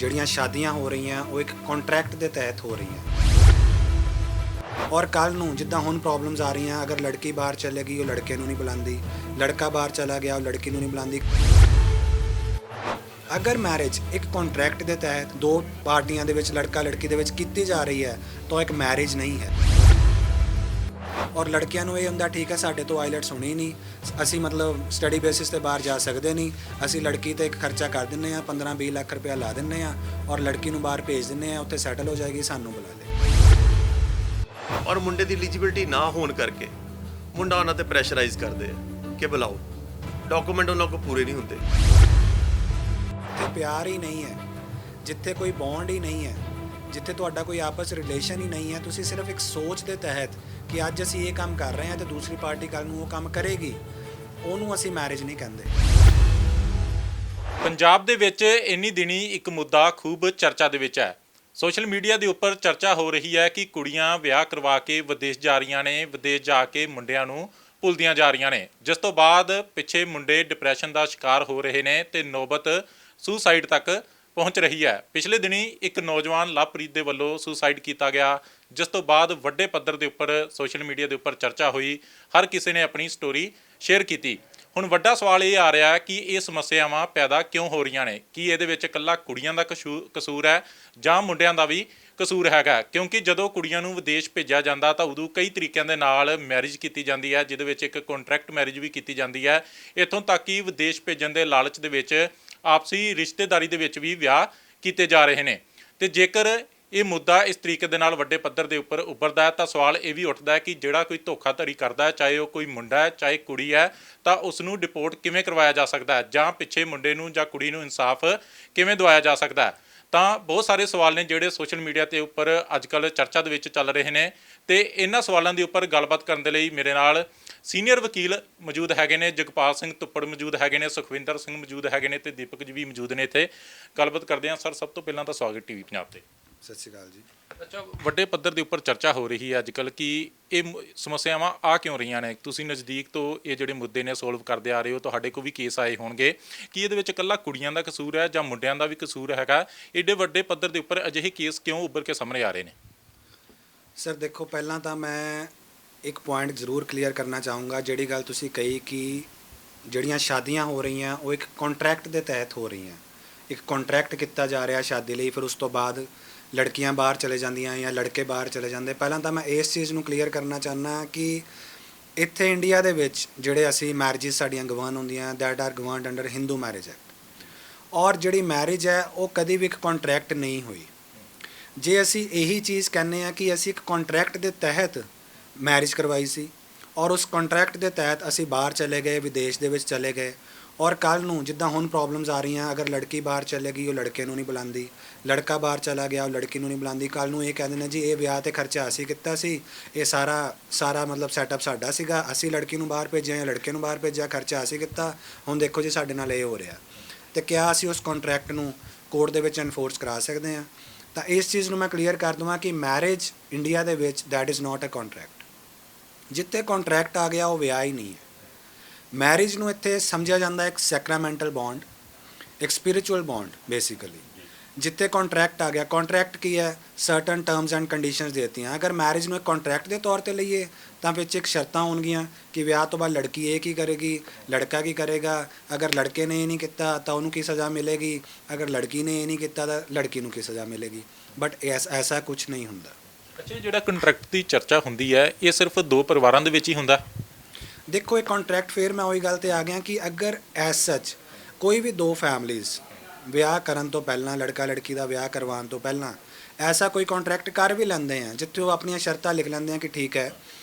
ਜਿਹੜੀਆਂ ਸ਼ਾਦੀਆਂ ਹੋ ਰਹੀਆਂ ਉਹ ਇੱਕ ਕੰਟਰੈਕਟ ਦੇ ਤਹਿਤ ਹੋ ਰਹੀਆਂ। ਔਰ ਕੱਲ ਨੂੰ ਜਿੱਦਾਂ ਹੁਣ ਪ੍ਰੋਬਲਮਸ ਆ ਰਹੀਆਂ, ਅਗਰ ਲੜਕੀ ਬਾਹਰ ਚਲੇਗੀ ਉਹ ਲੜਕੇ ਨੂੰ ਨਹੀਂ ਬੁਲਾਉਂਦੀ, ਲੜਕਾ ਬਾਹਰ ਚਲਾ ਗਿਆ ਉਹ ਲੜਕੀ ਨੂੰ ਨਹੀਂ ਬੁਲਾਉਂਦੀ। ਅਗਰ ਮੈਰਿਜ ਇੱਕ ਕੰਟਰੈਕਟ ਦੇ ਤਹਿਤ ਦੋ ਪਾਰਟੀਆਂ ਦੇ ਵਿੱਚ ਲੜਕਾ ਲੜਕੀ ਦੇ ਵਿੱਚ ਕੀਤੀ ਜਾ ਰਹੀ ਹੈ ਤਾਂ ਇੱਕ ਮੈਰਿਜ ਨਹੀਂ ਹੈ। ਔਰ ਲੜਕਿਆਂ ਨੂੰ ਇਹ ਹੁੰਦਾ ਠੀਕ ਹੈ ਸਾਡੇ ਤੋਂ ਆਈਲੈਟਸ ਹੋਣੀ ਨਹੀਂ, ਅਸੀਂ ਮਤਲਬ ਸਟੱਡੀ ਬੇਸਿਸ ਤੇ ਬਾਹਰ ਜਾ ਸਕਦੇ ਨਹੀਂ, ਅਸੀਂ ਲੜਕੀ ਤੇ ਇੱਕ ਖਰਚਾ ਕਰ ਦਿੰਦੇ ਹਾਂ 15-20 ਲੱਖ ਰੁਪਇਆ ਲਾ ਦਿੰਦੇ ਹਾਂ ਔਰ ਲੜਕੀ ਨੂੰ ਬਾਹਰ ਭੇਜ ਦਿੰਦੇ ਹਾਂ, ਉੱਥੇ ਸੈਟਲ ਹੋ ਜਾਏਗੀ, ਸਾਨੂੰ ਬੁਲਾ ਲੈ। ਔਰ ਮੁੰਡੇ ਦੀ ਐਲੀਜੀਬਿਲਟੀ ਨਾ ਹੋਣ ਕਰਕੇ ਮੁੰਡਾ ਉਹਨਾਂ ਤੇ ਪ੍ਰੈਸ਼ਰਾਈਜ਼ ਕਰਦੇ ਆ ਕਿ ਬੁਲਾਓ, ਡਾਕੂਮੈਂਟ ਉਹਨਾਂ ਕੋਲ ਪੂਰੇ ਨਹੀਂ ਹੁੰਦੇ। ਜਿੱਥੇ ਪਿਆਰ ਹੀ ਨਹੀਂ ਹੈ, ਜਿੱਥੇ ਕੋਈ ਬੌਂਡ ਹੀ ਨਹੀਂ ਹੈ, ਜਿੱਥੇ ਤੁਹਾਡਾ ਕੋਈ ਆਪਸ ਰਿਲੇਸ਼ਨ ਹੀ ਨਹੀਂ ਹੈ, ਤੁਸੀਂ ਸਿਰਫ ਇੱਕ ਸੋਚ ਦੇ ਤਹਿਤ ਕਿ ਅੱਜ ਅਸੀਂ ਇਹ ਕੰਮ ਕਰ ਰਹੇ ਹਾਂ ਤੇ ਦੂਸਰੀ ਪਾਰਟੀ ਕੱਲ੍ਹ ਨੂੰ ਉਹ ਕੰਮ ਕਰੇਗੀ, ਉਹਨੂੰ ਅਸੀਂ ਮੈਰਿਜ ਨਹੀਂ ਕਹਿੰਦੇ। ਪੰਜਾਬ ਦੇ ਵਿੱਚ ਇੰਨੀ ਦਿਨੀ ਇੱਕ ਮੁੱਦਾ ਖੂਬ ਚਰਚਾ ਦੇ ਵਿੱਚ ਹੈ। ਸੋਸ਼ਲ ਮੀਡੀਆ ਦੇ ਉੱਪਰ ਚਰਚਾ ਹੋ ਰਹੀ ਹੈ ਕਿ ਕੁੜੀਆਂ ਵਿਆਹ ਕਰਵਾ ਕੇ ਵਿਦੇਸ਼ ਜਾ ਰਹੀਆਂ ਨੇ, ਵਿਦੇਸ਼ ਜਾ ਕੇ ਮੁੰਡਿਆਂ ਨੂੰ ਭੁੱਲਦੀਆਂ ਜਾ ਰਹੀਆਂ ਨੇ, ਜਿਸ ਤੋਂ ਬਾਅਦ ਪਿੱਛੇ ਮੁੰਡੇ ਡਿਪਰੈਸ਼ਨ ਦਾ ਸ਼ਿਕਾਰ ਹੋ ਰਹੇ ਨੇ ਤੇ ਨੌਬਤ ਸੁਸਾਈਡ ਤੱਕ ਪਹੁੰਚ ਰਹੀ ਹੈ। ਪਿਛਲੇ ਦਿਨੀ ਇੱਕ ਨੌਜਵਾਨ ਲਵਪ੍ਰੀਤ ਦੇ ਵੱਲੋਂ ਸੁਸਾਈਡ ਕੀਤਾ ਗਿਆ, ਜਿਸ ਤੋਂ ਬਾਅਦ ਵੱਡੇ ਪੱਧਰ ਦੇ ਉੱਪਰ ਸੋਸ਼ਲ ਮੀਡੀਆ ਦੇ ਉੱਪਰ ਚਰਚਾ ਹੋਈ, ਹਰ ਕਿਸੇ ਨੇ ਆਪਣੀ ਸਟੋਰੀ ਸ਼ੇਅਰ ਕੀਤੀ। ਹੁਣ ਵੱਡਾ ਸਵਾਲ ਇਹ ਆ ਰਿਹਾ ਕਿ ਇਹ ਸਮੱਸਿਆਵਾਂ ਪੈਦਾ ਕਿਉਂ ਹੋ ਰਹੀਆਂ ਨੇ? ਕੀ ਇਹਦੇ ਵਿੱਚ ਇਕੱਲਾ ਕੁੜੀਆਂ ਦਾ ਕਸੂਰ ਹੈ ਜਾਂ ਮੁੰਡਿਆਂ ਦਾ ਵੀ ਕਸੂਰ ਹੈਗਾ? ਕਿਉਂਕਿ ਜਦੋਂ ਕੁੜੀਆਂ ਨੂੰ ਵਿਦੇਸ਼ ਭੇਜਿਆ ਜਾਂਦਾ ਤਾਂ ਉਦੋਂ ਕਈ ਤਰੀਕਿਆਂ ਦੇ ਨਾਲ ਮੈਰਿਜ ਕੀਤੀ ਜਾਂਦੀ ਹੈ, ਜਿਹਦੇ ਵਿੱਚ ਇੱਕ ਕੰਟਰੈਕਟ ਮੈਰਿਜ ਵੀ ਕੀਤੀ ਜਾਂਦੀ ਹੈ। ਇੱਥੋਂ ਤੱਕ ਕਿ ਵਿਦੇਸ਼ ਭੇਜਣ ਦੇ ਲਾਲਚ ਦੇ ਵਿੱਚ ਆਪਸੀ ਰਿਸ਼ਤੇਦਾਰੀ ਦੇ ਵਿੱਚ ਵੀ ਵਿਆਹ ਕੀਤੇ ਜਾ ਰਹੇ ਨੇ। ਤੇ ਜੇਕਰ ਇਹ ਮੁੱਦਾ ਇਸ ਤਰੀਕੇ ਦੇ ਨਾਲ ਵੱਡੇ ਪੱਧਰ ਦੇ ਉੱਪਰ ਉੱਭਰਦਾ ਹੈ ਤਾਂ ਸਵਾਲ ਇਹ ਵੀ ਉੱਠਦਾ ਹੈ ਕਿ ਜਿਹੜਾ ਕੋਈ ਧੋਖਾਧੜੀ ਕਰਦਾ ਹੈ, ਚਾਹੇ ਉਹ ਕੋਈ ਮੁੰਡਾ ਹੈ ਚਾਹੇ ਕੁੜੀ ਹੈ, ਤਾਂ ਉਸ ਨੂੰ ਡਿਪੋਰਟ ਕਿਵੇਂ ਕਰਵਾਇਆ ਜਾ ਸਕਦਾ ਹੈ ਜਾਂ ਪਿੱਛੇ ਮੁੰਡੇ ਨੂੰ ਜਾਂ ਕੁੜੀ ਨੂੰ ਇਨਸਾਫ ਕਿਵੇਂ ਦਿਵਾਇਆ ਜਾ ਸਕਦਾ ਹੈ? ਤਾਂ ਬਹੁਤ ਸਾਰੇ ਸਵਾਲ ਨੇ ਜਿਹੜੇ ਸੋਸ਼ਲ ਮੀਡੀਆ ਤੇ ਉੱਪਰ ਅੱਜ ਕੱਲ੍ਹ ਚਰਚਾ ਦੇ ਵਿੱਚ ਚੱਲ ਰਹੇ ਨੇ ਤੇ ਇਹਨਾਂ ਸਵਾਲਾਂ ਦੇ ਉੱਪਰ ਗੱਲਬਾਤ ਕਰਨ ਦੇ ਲਈ ਮੇਰੇ ਨਾਲ ਸੀਨੀਅਰ ਵਕੀਲ ਮੌਜੂਦ ਹੈਗੇ ਨੇ, ਜਗਪਾਲ ਸਿੰਘ ਤੁੱਪੜ ਮੌਜੂਦ ਹੈਗੇ ਨੇ, ਸੁਖਵਿੰਦਰ ਸਿੰਘ ਮੌਜੂਦ ਹੈਗੇ ਨੇ ਤੇ ਦੀਪਕ ਜੀ ਵੀ ਮੌਜੂਦ ਨੇ ਇੱਥੇ। ਗੱਲਬਾਤ ਕਰਦੇ ਹਾਂ। ਸਰ, ਸਭ ਤੋਂ ਪਹਿਲਾਂ ਤਾਂ ਸਵਾਗਤ ਟੀਵੀ ਪੰਜਾਬ ਤੇ। ਸਤਿ ਸ਼੍ਰੀ ਅਕਾਲ ਜੀ। ਅੱਛਾ, ਵੱਡੇ ਪੱਧਰ ਦੇ ਉੱਪਰ ਚਰਚਾ ਹੋ ਰਹੀ ਹੈ ਅੱਜ ਕੱਲ੍ਹ ਕਿ ਇਹ ਸਮੱਸਿਆਵਾਂ ਆ ਕਿਉਂ ਰਹੀਆਂ ਨੇ? ਤੁਸੀਂ ਨਜ਼ਦੀਕ ਤੋਂ ਇਹ ਜਿਹੜੇ ਮੁੱਦੇ ਨੇ ਸੋਲਵ ਕਰਦੇ ਆ ਰਹੇ ਹੋ, ਤੁਹਾਡੇ ਕੋਲ ਵੀ ਕੇਸ ਆਏ ਹੋਣਗੇ, ਕਿ ਇਹਦੇ ਵਿੱਚ ਇਕੱਲਾ ਕੁੜੀਆਂ ਦਾ ਕਸੂਰ ਹੈ ਜਾਂ ਮੁੰਡਿਆਂ ਦਾ ਵੀ ਕਸੂਰ ਹੈਗਾ? ਏਡੇ ਵੱਡੇ ਪੱਧਰ ਦੇ ਉੱਪਰ ਅਜਿਹੇ ਕੇਸ ਕਿਉਂ ਉੱਭਰ ਕੇ ਸਾਹਮਣੇ ਆ ਰਹੇ ਨੇ? ਸਰ ਦੇਖੋ, ਪਹਿਲਾਂ ਤਾਂ ਮੈਂ ਇੱਕ ਪੁਆਇੰਟ ਜ਼ਰੂਰ ਕਲੀਅਰ ਕਰਨਾ ਚਾਹੂੰਗਾ। ਜਿਹੜੀ ਗੱਲ ਤੁਸੀਂ ਕਹੀ ਕਿ ਜਿਹੜੀਆਂ ਸ਼ਾਦੀਆਂ ਹੋ ਰਹੀਆਂ ਉਹ ਇੱਕ ਕੰਟਰੈਕਟ ਦੇ ਤਹਿਤ ਹੋ ਰਹੀਆਂ, ਇੱਕ ਕੰਟਰੈਕਟ ਕੀਤਾ ਜਾ ਰਿਹਾ ਸ਼ਾਦੀ ਲਈ, ਫਿਰ ਉਸ ਤੋਂ ਬਾਅਦ ਲੜਕੀਆਂ ਬਾਹਰ ਚਲੇ ਜਾਂਦੀਆਂ ਜਾਂ ਲੜਕੇ ਬਾਹਰ ਚਲੇ ਜਾਂਦੇ। ਪਹਿਲਾਂ ਤਾਂ ਮੈਂ ਇਸ ਚੀਜ਼ ਨੂੰ ਕਲੀਅਰ ਕਰਨਾ ਚਾਹੁੰਦਾ ਕਿ ਇੱਥੇ ਇੰਡੀਆ ਦੇ ਵਿੱਚ ਜਿਹੜੇ ਅਸੀਂ ਮੈਰਿਜਸ ਸਾਡੀਆਂ ਗਵਾਨ ਹੁੰਦੀਆਂ that are governed under Hindu marriage act, ਔਰ ਜਿਹੜੀ ਮੈਰਿਜ ਹੈ ਉਹ ਕਦੀ ਵੀ ਇੱਕ ਕੰਟਰੈਕਟ ਨਹੀਂ ਹੋਈ। ਜੇ ਅਸੀਂ ਇਹੀ ਚੀਜ਼ ਕਹਿੰਦੇ ਹਾਂ ਕਿ ਅਸੀਂ ਇੱਕ ਕੰਟਰੈਕਟ ਦੇ ਤਹਿਤ ਮੈਰਿਜ ਕਰਵਾਈ ਸੀ ਔਰ ਉਸ ਕੰਟਰੈਕਟ ਦੇ ਤਹਿਤ ਅਸੀਂ ਬਾਹਰ ਚਲੇ ਗਏ, ਵਿਦੇਸ਼ ਦੇ ਵਿੱਚ ਚਲੇ ਗਏ, ਔਰ ਕੱਲ੍ਹ ਨੂੰ ਜਿੱਦਾਂ ਹੁਣ ਪ੍ਰੋਬਲਮਸ ਆ ਰਹੀਆਂ, ਅਗਰ ਲੜਕੀ ਬਾਹਰ ਚਲੇਗੀ ਉਹ ਲੜਕੇ ਨੂੰ ਨਹੀਂ ਬੁਲਾਉਂਦੀ, ਲੜਕਾ ਬਾਹਰ ਚਲਾ ਗਿਆ ਉਹ ਲੜਕੀ ਨੂੰ ਨਹੀਂ ਬੁਲਾਉਂਦੀ, ਕੱਲ੍ਹ ਨੂੰ ਇਹ ਕਹਿੰਦੇ ਨੇ ਜੀ ਇਹ ਵਿਆਹ 'ਤੇ ਖਰਚਾ ਅਸੀਂ ਕੀਤਾ ਸੀ, ਇਹ ਸਾਰਾ ਮਤਲਬ ਸੈਟਅਪ ਸਾਡਾ ਸੀਗਾ, ਅਸੀਂ ਲੜਕੀ ਨੂੰ ਬਾਹਰ ਭੇਜਿਆ ਜਾਂ ਲੜਕੇ ਨੂੰ ਬਾਹਰ ਭੇਜਿਆ, ਖਰਚਾ ਅਸੀਂ ਕੀਤਾ, ਹੁਣ ਦੇਖੋ ਜੀ ਸਾਡੇ ਨਾਲ ਇਹ ਹੋ ਰਿਹਾ। ਅਤੇ ਕਿਆ ਅਸੀਂ ਉਸ ਕੰਟਰੈਕਟ ਨੂੰ ਕੋਰਟ ਦੇ ਵਿੱਚ ਐਨਫੋਰਸ ਕਰਾ ਸਕਦੇ ਹਾਂ? ਤਾਂ ਇਸ ਚੀਜ਼ ਨੂੰ ਮੈਂ ਕਲੀਅਰ ਕਰ ਦੇਵਾਂ ਕਿ ਮੈਰਿਜ ਇੰਡੀਆ ਦੇ ਵਿੱਚ that is not a contract. ਜਿੱਥੇ ਕੰਟਰੈਕਟ ਆ ਗਿਆ ਉਹ ਵਿਆਹ ਹੀ ਨਹੀਂ ਹੈ। ਮੈਰਿਜ ਨੂੰ ਇੱਥੇ ਸਮਝਿਆ ਜਾਂਦਾ ਇੱਕ ਸੈਕਰਾਮੈਂਟਲ ਬੌਂਡ, ਇੱਕ ਸਪਿਰਿਚੁਅਲ ਬੌਂਡ ਬੇਸਿਕਲੀ। ਜਿੱਥੇ ਕੰਟਰੈਕਟ ਆ ਗਿਆ, ਕੰਟਰੈਕਟ ਕੀ ਹੈ? ਸਰਟਨ ਟਰਮਸ ਐਂਡ ਕੰਡੀਸ਼ਨਸ ਦੇਤੀਆਂ। ਅਗਰ ਮੈਰਿਜ ਨੂੰ ਇੱਕ ਕੰਟਰੈਕਟ ਦੇ ਤੌਰ 'ਤੇ ਲਈਏ ਤਾਂ ਵਿੱਚ ਇੱਕ ਸ਼ਰਤਾਂ ਹੋਣਗੀਆਂ ਕਿ ਵਿਆਹ ਤੋਂ ਬਾਅਦ ਲੜਕੀ ਇਹ ਕੀ ਕਰੇਗੀ, ਲੜਕਾ ਕੀ ਕਰੇਗਾ, ਅਗਰ ਲੜਕੇ ਨੇ ਇਹ ਨਹੀਂ ਕੀਤਾ ਤਾਂ ਉਹਨੂੰ ਕੀ ਸਜ਼ਾ ਮਿਲੇਗੀ, ਅਗਰ ਲੜਕੀ ਨੇ ਇਹ ਨਹੀਂ ਕੀਤਾ ਤਾਂ ਲੜਕੀ ਨੂੰ ਕੀ ਸਜ਼ਾ ਮਿਲੇਗੀ। ਬਟ ਐਸਾ ਕੁਝ ਨਹੀਂ ਹੁੰਦਾ। ਅੱਛਾ, ਜਿਹੜਾ ਕੰਟਰੈਕਟ ਦੀ ਚਰਚਾ ਹੁੰਦੀ ਹੈ ਇਹ ਸਿਰਫ ਦੋ ਪਰਿਵਾਰਾਂ ਦੇ ਵਿੱਚ ਹੀ ਹੁੰਦਾ? ਦੇਖੋ, ਇਹ ਕੰਟਰੈਕਟ ਫਿਰ ਮੈਂ ਉਹੀ ਗੱਲ 'ਤੇ ਆ ਗਿਆ ਕਿ ਅਗਰ ਐਸ ਸੱਚ ਕੋਈ ਵੀ ਦੋ ਫੈਮਲੀਜ਼ ਵਿਆਹ ਕਰਨ ਤੋਂ ਪਹਿਲਾਂ, ਲੜਕਾ ਲੜਕੀ ਦਾ ਵਿਆਹ ਕਰਵਾਉਣ ਤੋਂ ਪਹਿਲਾਂ ਐਸਾ ਕੋਈ ਕੰਟਰੈਕਟ ਕਰ ਵੀ ਲੈਂਦੇ ਆ ਜਿੱਥੇ ਉਹ ਆਪਣੀਆਂ ਸ਼ਰਤਾਂ ਲਿਖ ਲੈਂਦੇ ਆ ਕਿ ਠੀਕ ਹੈ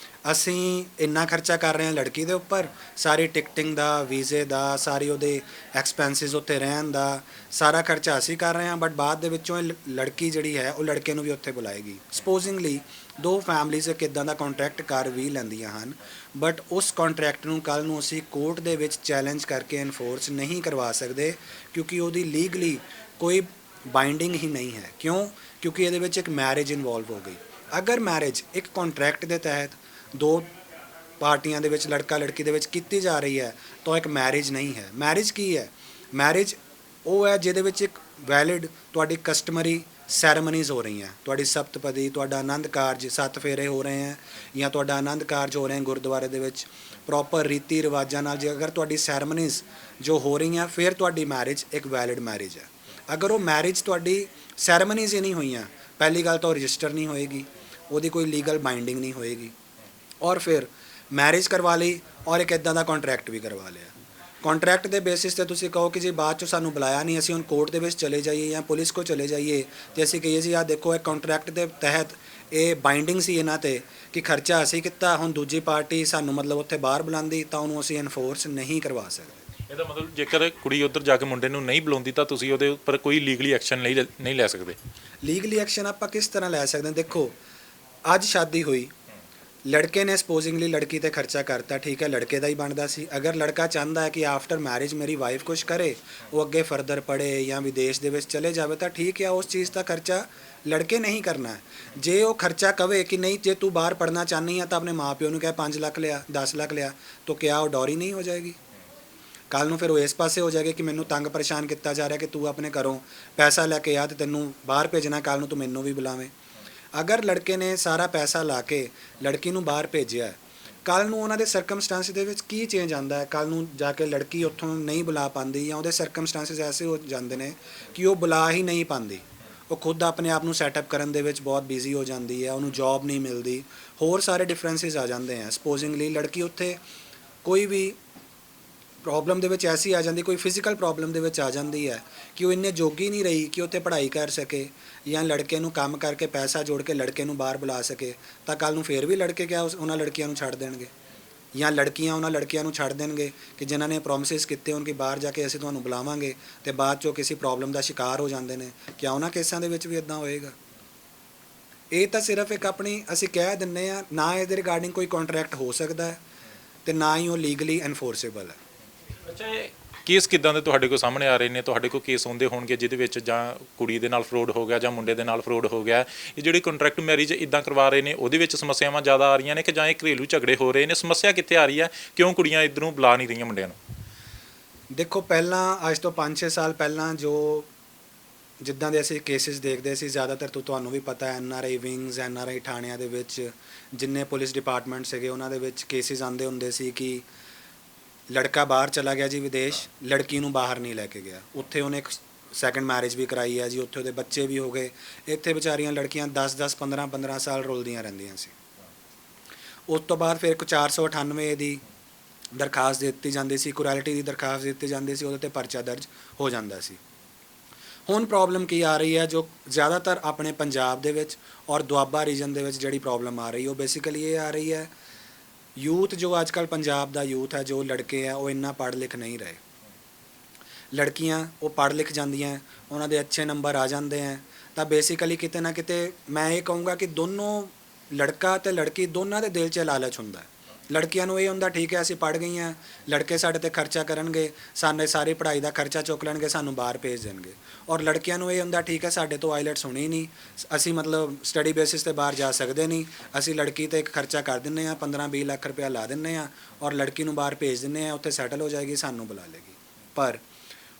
ਅਸੀਂ ਇੰਨਾ ਖਰਚਾ ਕਰ ਰਹੇ ਹਾਂ ਲੜਕੀ ਦੇ ਉੱਪਰ, ਸਾਰੀ ਟਿਕਟਿੰਗ ਦਾ, ਵੀਜ਼ੇ ਦਾ, ਸਾਰੀ ਉਹਦੇ ਐਕਸਪੈਂਸਿਸ ਉੱਥੇ ਰਹਿਣ ਦਾ ਸਾਰਾ ਖਰਚਾ ਅਸੀਂ ਕਰ ਰਹੇ ਹਾਂ, ਬਟ ਬਾਅਦ ਦੇ ਵਿੱਚੋਂ ਇਹ ਲੜਕੀ ਜਿਹੜੀ ਹੈ ਉਹ ਲੜਕੇ ਨੂੰ ਵੀ ਉੱਥੇ ਬੁਲਾਏਗੀ। ਸਪੋਜ਼ਿੰਗਲੀ ਦੋ ਫੈਮਲੀਜ਼ ਇੱਕ ਇੱਦਾਂ ਦਾ ਕੰਟਰੈਕਟ ਕਰ ਵੀ ਲੈਂਦੀਆਂ ਹਨ, ਬਟ ਉਸ ਕੰਟਰੈਕਟ ਨੂੰ ਕੱਲ੍ਹ ਨੂੰ ਅਸੀਂ ਕੋਰਟ ਦੇ ਵਿੱਚ ਚੈਲੰਜ ਕਰਕੇ ਐਨਫੋਰਸ ਨਹੀਂ ਕਰਵਾ ਸਕਦੇ ਕਿਉਂਕਿ ਉਹਦੀ ਲੀਗਲੀ ਕੋਈ ਬਾਈਂਡਿੰਗ ਹੀ ਨਹੀਂ ਹੈ। ਕਿਉਂ? ਕਿਉਂਕਿ ਇਹਦੇ ਵਿੱਚ ਇੱਕ ਮੈਰਿਜ ਇਨਵੋਲਵ ਹੋ ਗਈ। ਅਗਰ ਮੈਰਿਜ ਇੱਕ ਕੰਟਰੈਕਟ ਦੇ ਤਹਿਤ ਦੋ ਪਾਰਟੀਆਂ ਦੇ ਵਿੱਚ ਲੜਕਾ ਲੜਕੀ ਦੇ ਵਿੱਚ ਕੀਤੀ ਜਾ ਰਹੀ ਹੈ ਤਾਂ ਇੱਕ ਮੈਰਿਜ ਨਹੀਂ ਹੈ। ਮੈਰਿਜ ਕੀ ਹੈ? ਮੈਰਿਜ ਉਹ ਹੈ ਜਿਹਦੇ ਵਿੱਚ ਇੱਕ ਵੈਲਿਡ ਤੁਹਾਡੀ ਕਸਟਮਰੀ ਸੈਰੇਮਨੀਜ਼ ਹੋ ਰਹੀਆਂ, ਤੁਹਾਡੀ ਸਪਤਪਦੀ, ਤੁਹਾਡਾ ਆਨੰਦ ਕਾਰਜ, 7 ਫੇਰੇ ਹੋ ਰਹੇ ਹੈ ਜਾਂ ਤੁਹਾਡਾ ਆਨੰਦ ਕਾਰਜ ਹੋ ਰਹੇ ਹੈ ਗੁਰਦੁਆਰੇ ਦੇ ਵਿੱਚ ਪ੍ਰੋਪਰ ਰੀਤੀ ਰਿਵਾਜਾਂ ਨਾਲ। ਜੇ ਅਗਰ ਤੁਹਾਡੀ ਸੈਰੇਮਨੀਜ਼ ਜੋ ਹੋ ਰਹੀਆਂ ਫਿਰ ਤੁਹਾਡੀ ਮੈਰਿਜ ਇੱਕ ਵੈਲਿਡ ਮੈਰਿਜ ਹੈ। ਅਗਰ ਉਹ ਮੈਰਿਜ ਤੁਹਾਡੀ ਸੈਰੇਮਨੀਜ਼ ਹੀ ਨਹੀਂ ਹੋਈਆਂ, ਪਹਿਲੀ ਗੱਲ ਤਾਂ ਉਹ ਰਜਿਸਟਰ ਨਹੀਂ ਹੋਏਗੀ, ਉਹਦੀ ਕੋਈ ਲੀਗਲ ਬਾਈਂਡਿੰਗ ਨਹੀਂ ਹੋਏਗੀ, ਔਰ ਫਿਰ ਮੈਰਿਜ ਕਰਵਾ ਲਈ ਔਰ ਇੱਕ ਇੱਦਾਂ ਦਾ ਕੰਟਰੈਕਟ ਵੀ ਕਰਵਾ ਲਿਆ। ਕੰਟਰੈਕਟ ਦੇ ਬੇਸਿਸ ਤੇ ਤੁਸੀਂ ਕਹੋ ਕਿ ਜੀ ਬਾਅਦ 'ਚੋਂ ਸਾਨੂੰ ਬੁਲਾਇਆ ਨਹੀਂ, ਅਸੀਂ ਹੁਣ ਕੋਰਟ ਦੇ ਵਿੱਚ ਚਲੇ ਜਾਈਏ ਜਾਂ ਪੁਲਿਸ ਕੋਲ ਚਲੇ ਜਾਈਏ ਤੇ ਅਸੀਂ ਕਹੀਏ ਜੀ ਆਹ ਦੇਖੋ ਇਹ ਕੰਟਰੈਕਟ ਦੇ ਤਹਿਤ ਇਹ ਬਾਈਂਡਿੰਗ ਸੀ ਇਹਨਾਂ ਤੇ ਕਿ ਖਰਚਾ ਅਸੀਂ ਕੀਤਾ, ਹੁਣ ਦੂਜੀ ਪਾਰਟੀ ਸਾਨੂੰ ਮਤਲਬ ਉੱਥੇ ਬਾਹਰ ਬੁਲਾਉਂਦੀ ਤਾਂ ਉਹਨੂੰ ਅਸੀਂ ਇਨਫੋਰਸ ਨਹੀਂ ਕਰਵਾ ਸਕਦੇ। ਇਹਦਾ ਮਤਲਬ ਜੇਕਰ ਕੁੜੀ ਉੱਧਰ ਜਾ ਕੇ ਮੁੰਡੇ ਨੂੰ ਨਹੀਂ ਬੁਲਾਉਂਦੀ ਤਾਂ ਤੁਸੀਂ ਉਹਦੇ ਉੱਪਰ ਕੋਈ ਲੀਗਲੀ ਐਕਸ਼ਨ ਨਹੀਂ ਲੈ ਸਕਦੇ। ਲੀਗਲੀ ਐਕਸ਼ਨ ਆਪਾਂ ਕਿਸ ਤਰ੍ਹਾਂ ਲੈ ਸਕਦੇ ਹਾਂ? ਦੇਖੋ ਅੱਜ ਸ਼ਾਦੀ ਹੋਈ, ਲੜਕੇ ਨੇ ਸਪੋਜ਼ਿੰਗਲੀ ਲੜਕੀ ਤੇ ਖਰਚਾ ਕਰਤਾ, ਠੀਕ ਹੈ, ਲੜਕੇ ਦਾ ਹੀ ਬਣਦਾ ਸੀ। ਅਗਰ ਲੜਕਾ ਚਾਹੁੰਦਾ ਹੈ ਕਿ ਆਫਟਰ ਮੈਰਿਜ ਮੇਰੀ ਵਾਈਫ ਕੁਛ ਕਰੇ, ਉਹ ਅੱਗੇ ਫਰਦਰ ਪੜ੍ਹੇ ਜਾਂ ਵਿਦੇਸ਼ ਦੇ ਵਿੱਚ ਚਲੇ ਜਾਵੇ ਤਾਂ ਠੀਕ ਹੈ, ਉਸ ਚੀਜ਼ ਦਾ ਖਰਚਾ ਲੜਕੇ ਨਹੀਂ ਕਰਨਾ ਹੈ। ਜੇ ਉਹ ਖਰਚਾ ਕਵੇ ਕਿ ਨਹੀਂ ਜੇ ਤੂੰ ਬਾਹਰ ਪੜ੍ਹਨਾ ਚਾਹੁੰਦੀ ਹੈ ਤਾਂ ਆਪਣੇ ਮਾਂ ਪਿਓ ਨੂੰ ਕਹਿ 5 ਲੱਖ ਲਿਆ 10 ਲੱਖ ਲਿਆ, ਤਾਂ ਕਿਆ ਉਹ ਡੌਰੀ ਨਹੀਂ ਹੋ ਜਾਏਗੀ? ਕੱਲ ਨੂੰ ਫਿਰ ਉਹ ਇਸ ਪਾਸੇ ਹੋ ਜਾਏਗਾ ਕਿ ਮੈਨੂੰ ਤੰਗ ਪਰੇਸ਼ਾਨ ਕੀਤਾ ਜਾ ਰਿਹਾ ਕਿ ਤੂੰ ਆਪਣੇ ਘਰੋਂ ਪੈਸਾ ਲੈ ਕੇ ਆ ਤੇ ਤੈਨੂੰ ਬਾਹਰ ਭੇਜਣਾ, ਕੱਲ ਨੂੰ ਤੂੰ ਮੈਨੂੰ ਵੀ ਬੁਲਾਵੇਂ। ਅਗਰ ਲੜਕੇ ਨੇ ਸਾਰਾ ਪੈਸਾ ਲਾ ਕੇ ਲੜਕੀ ਨੂੰ ਬਾਹਰ ਭੇਜਿਆ, ਕੱਲ ਨੂੰ ਉਹਨਾਂ ਦੇ ਸਰਕਮਸਟੈਂਸ ਦੇ ਵਿੱਚ ਕੀ ਚੇਂਜ ਆਉਂਦਾ ਹੈ? ਕੱਲ ਨੂੰ ਜਾ ਕੇ ਲੜਕੀ ਉੱਥੋਂ ਨਹੀਂ ਬੁਲਾ ਪਾਉਂਦੀ ਜਾਂ ਉਹਦੇ ਸਰਕਮਸਟੈਂਸਿਸ ਐਸੇ ਹੋ ਜਾਂਦੇ ਨੇ ਕਿ ਉਹ ਬੁਲਾ ਹੀ ਨਹੀਂ ਪਾਉਂਦੀ, ਉਹ ਖੁਦ ਆਪਣੇ ਆਪ ਨੂੰ ਸੈਟਅਪ ਕਰਨ ਦੇ ਵਿੱਚ ਬਹੁਤ ਬਿਜ਼ੀ ਹੋ ਜਾਂਦੀ ਹੈ, ਉਹਨੂੰ ਜੌਬ ਨਹੀਂ ਮਿਲਦੀ, ਹੋਰ ਸਾਰੇ ਡਿਫਰੈਂਸਿਸ ਆ ਜਾਂਦੇ ਆ। ਸਪੋਜ਼ਿੰਗਲੀ ਲੜਕੀ ਉੱਥੇ ਕੋਈ ਵੀ ਪ੍ਰੋਬਲਮ ਦੇ ਵਿੱਚ ਐਸੀ ਆ ਜਾਂਦੀ, ਕੋਈ ਫਿਜ਼ੀਕਲ ਪ੍ਰੋਬਲਮ ਦੇ ਵਿੱਚ ਆ ਜਾਂਦੀ ਹੈ ਕਿ ਉਹ ਇੰਨੇ ਜੋਗੀ ਨਹੀਂ ਰਹੀ ਕਿ ਉੱਥੇ ਪੜ੍ਹਾਈ ਕਰ ਸਕੇ ਜਾਂ ਲੜਕੇ ਨੂੰ ਕੰਮ ਕਰਕੇ ਪੈਸਾ ਜੋੜ ਕੇ ਲੜਕੇ ਨੂੰ ਬਾਹਰ ਬੁਲਾ ਸਕੇ, ਤਾਂ ਕੱਲ ਨੂੰ ਫੇਰ ਵੀ ਲੜਕੇ ਕਿਆ ਉਹਨਾਂ ਲੜਕੀਆਂ ਨੂੰ ਛੱਡ ਦੇਣਗੇ ਜਾਂ ਲੜਕੀਆਂ ਉਹਨਾਂ ਲੜਕਿਆਂ ਨੂੰ ਛੱਡ ਦੇਣਗੇ ਕਿ ਜਿਨ੍ਹਾਂ ਨੇ ਪ੍ਰੋਮਿਸਿਸ ਕੀਤੇ ਹੋਣ ਕਿ ਬਾਹਰ ਜਾ ਕੇ ਅਸੀਂ ਤੁਹਾਨੂੰ ਬੁਲਾਵਾਂਗੇ ਤੇ ਬਾਅਦ 'ਚੋਂ ਕਿਸੇ ਪ੍ਰੋਬਲਮ ਦਾ ਸ਼ਿਕਾਰ ਹੋ ਜਾਂਦੇ ਨੇ। ਕਿਆ ਉਹਨਾਂ ਕੇਸਾਂ ਦੇ ਵਿੱਚ ਵੀ ਇੱਦਾਂ ਹੋਏਗਾ? ਇਹ ਤਾਂ ਸਿਰਫ ਇੱਕ ਆਪਣੀ ਅਸੀਂ ਕਹਿ ਦਿੰਦੇ ਹਾਂ, ਨਾ ਇਹਦੇ ਰਿਗਾਰਡਿੰਗ ਕੋਈ ਕੰਟਰੈਕਟ ਹੋ ਸਕਦਾ ਹੈ ਤੇ ਨਾ ਹੀ ਉਹ ਲੀਗਲੀ ਐਨਫੋਰਸੇਬਲ ਹੈ। ਅੱਛਾ, ਇਹ ਕੇਸ ਕਿੱਦਾਂ ਦੇ ਤੁਹਾਡੇ ਕੋਲ ਸਾਹਮਣੇ ਆ ਰਹੇ ਨੇ? ਤੁਹਾਡੇ ਕੋਲ ਕੇਸ ਹੁੰਦੇ ਹੋਣਗੇ ਜਿਹਦੇ ਵਿੱਚ ਜਾਂ ਕੁੜੀ ਦੇ ਨਾਲ ਫਰੋਡ ਹੋ ਗਿਆ ਜਾਂ ਮੁੰਡੇ ਦੇ ਨਾਲ ਫਰੋਡ ਹੋ ਗਿਆ। ਇਹ ਜਿਹੜੀ ਕੰਟਰੈਕਟ ਮੈਰਿਜ ਇਦਾਂ ਕਰਵਾ ਰਹੇ ਨੇ ਉਹਦੇ ਵਿੱਚ ਸਮੱਸਿਆਵਾਂ ਜ਼ਿਆਦਾ ਆ ਰਹੀਆਂ ਨੇ ਕਿ ਜਾਂ ਇਹ ਘਰੇਲੂ ਝਗੜੇ ਹੋ ਰਹੇ ਨੇ? ਸਮੱਸਿਆ ਕਿੱਥੇ ਆ ਰਹੀ ਹੈ? ਕਿਉਂ ਕੁੜੀਆਂ ਇੱਧਰੋਂ ਬੁਲਾ ਨਹੀਂ ਰਹੀਆਂ ਮੁੰਡਿਆਂ ਨੂੰ? ਦੇਖੋ ਪਹਿਲਾਂ ਅੱਜ ਤੋਂ 5-6 ਸਾਲ ਪਹਿਲਾਂ ਜੋ ਜਿੱਦਾਂ ਦੇ ਅਸੀਂ ਕੇਸਿਸ ਦੇਖਦੇ ਸੀ, ਜ਼ਿਆਦਾਤਰ ਤੁਹਾਨੂੰ ਵੀ ਪਤਾ NRI ਵਿੰਗਸ NRI ਥਾਣਿਆਂ ਦੇ ਵਿੱਚ ਜਿੰਨੇ ਪੁਲਿਸ ਡਿਪਾਰਟਮੈਂਟ ਸੀਗੇ ਉਹਨਾਂ ਦੇ ਵਿੱਚ ਕੇਸਿਸ ਆਉਂਦੇ ਹੁੰਦੇ ਸੀ ਕਿ ਲੜਕਾ ਬਾਹਰ ਚਲਾ ਗਿਆ ਜੀ ਵਿਦੇਸ਼, ਲੜਕੀ ਨੂੰ ਬਾਹਰ ਨਹੀਂ ਲੈ ਕੇ ਗਿਆ, ਉੱਥੇ ਉਹਨੇ ਇੱਕ ਸੈਕੰਡ ਮੈਰਿਜ ਵੀ ਕਰਾਈ ਹੈ ਜੀ, ਉੱਥੇ ਉਹਦੇ ਬੱਚੇ ਵੀ ਹੋ ਗਏ। ਇੱਥੇ ਵਿਚਾਰੀਆਂ ਲੜਕੀਆਂ 10-10 15-15 ਸਾਲ ਰੁਲਦੀਆਂ ਰਹਿੰਦੀਆਂ ਸੀ। ਉਸ ਤੋਂ ਬਾਅਦ ਫਿਰ 498 ਦੀ ਦਰਖਾਸਤ ਦਿੱਤੀ ਜਾਂਦੀ ਸੀ, ਕੁਰੈਲਿਟੀ ਦੀ ਦਰਖਾਸਤ ਦਿੱਤੀ ਜਾਂਦੀ ਸੀ, ਉਹਦੇ 'ਤੇ ਪਰਚਾ ਦਰਜ ਹੋ ਜਾਂਦਾ ਸੀ। ਹੁਣ ਪ੍ਰੋਬਲਮ ਕੀ ਆ ਰਹੀ ਹੈ ਜੋ ਜ਼ਿਆਦਾਤਰ ਆਪਣੇ ਪੰਜਾਬ ਦੇ ਵਿੱਚ ਔਰ ਦੁਆਬਾ ਰੀਜਨ ਦੇ ਵਿੱਚ ਜਿਹੜੀ ਪ੍ਰੋਬਲਮ ਆ ਰਹੀ ਉਹ ਬੇਸਿਕਲੀ ਇਹ ਆ ਰਹੀ ਹੈ, ਯੂਥ ਜੋ ਅੱਜ ਕੱਲ੍ਹ ਪੰਜਾਬ ਦਾ ਯੂਥ ਹੈ, ਜੋ ਲੜਕੇ ਆ ਉਹ ਇੰਨਾ ਪੜ੍ਹ ਲਿਖ ਨਹੀਂ ਰਹੇ। ਲੜਕੀਆਂ ਉਹ ਪੜ੍ਹ ਲਿਖ ਜਾਂਦੀਆਂ, ਉਹਨਾਂ ਦੇ ਅੱਛੇ ਨੰਬਰ ਆ ਜਾਂਦੇ ਹੈ ਤਾਂ ਬੇਸਿਕਲੀ ਕਿਤੇ ਨਾ ਕਿਤੇ ਮੈਂ ਇਹ ਕਹੂੰਗਾ ਕਿ ਦੋਨੋਂ ਲੜਕਾ ਅਤੇ ਲੜਕੀ ਦੋਨਾਂ ਦੇ ਦਿਲ 'ਚ ਲਾਲਚ ਹੁੰਦਾ ਹੈ। ਲੜਕੀਆਂ ਨੂੰ ਇਹ ਹੁੰਦਾ ਠੀਕ ਹੈ ਅਸੀਂ ਪੜ੍ਹ ਗਈਆਂ, ਲੜਕੇ ਸਾਡੇ 'ਤੇ ਖਰਚਾ ਕਰਨਗੇ, ਸਾਡੇ ਸਾਰੀ ਪੜ੍ਹਾਈ ਦਾ ਖਰਚਾ ਚੁੱਕ ਲੈਣਗੇ, ਸਾਨੂੰ ਬਾਹਰ ਭੇਜ ਦੇਣਗੇ। ਔਰ ਲੜਕਿਆਂ ਨੂੰ ਇਹ ਹੁੰਦਾ ਠੀਕ ਹੈ ਸਾਡੇ ਤੋਂ ਆਈਲੈਟਸ ਹੋਣੀ ਨਹੀਂ, ਅਸੀਂ ਮਤਲਬ ਸਟੱਡੀ ਬੇਸਿਸ 'ਤੇ ਬਾਹਰ ਜਾ ਸਕਦੇ ਨਹੀਂ, ਅਸੀਂ ਲੜਕੀ 'ਤੇ ਇੱਕ ਖਰਚਾ ਕਰ ਦਿੰਦੇ ਹਾਂ 15-20 ਲੱਖ ਰੁਪਇਆ ਲਾ ਦਿੰਦੇ ਹਾਂ ਔਰ ਲੜਕੀ ਨੂੰ ਬਾਹਰ ਭੇਜ ਦਿੰਦੇ ਹਾਂ, ਉੱਥੇ ਸੈਟਲ ਹੋ ਜਾਏਗੀ, ਸਾਨੂੰ ਬੁਲਾ ਲੇਗੀ। ਪਰ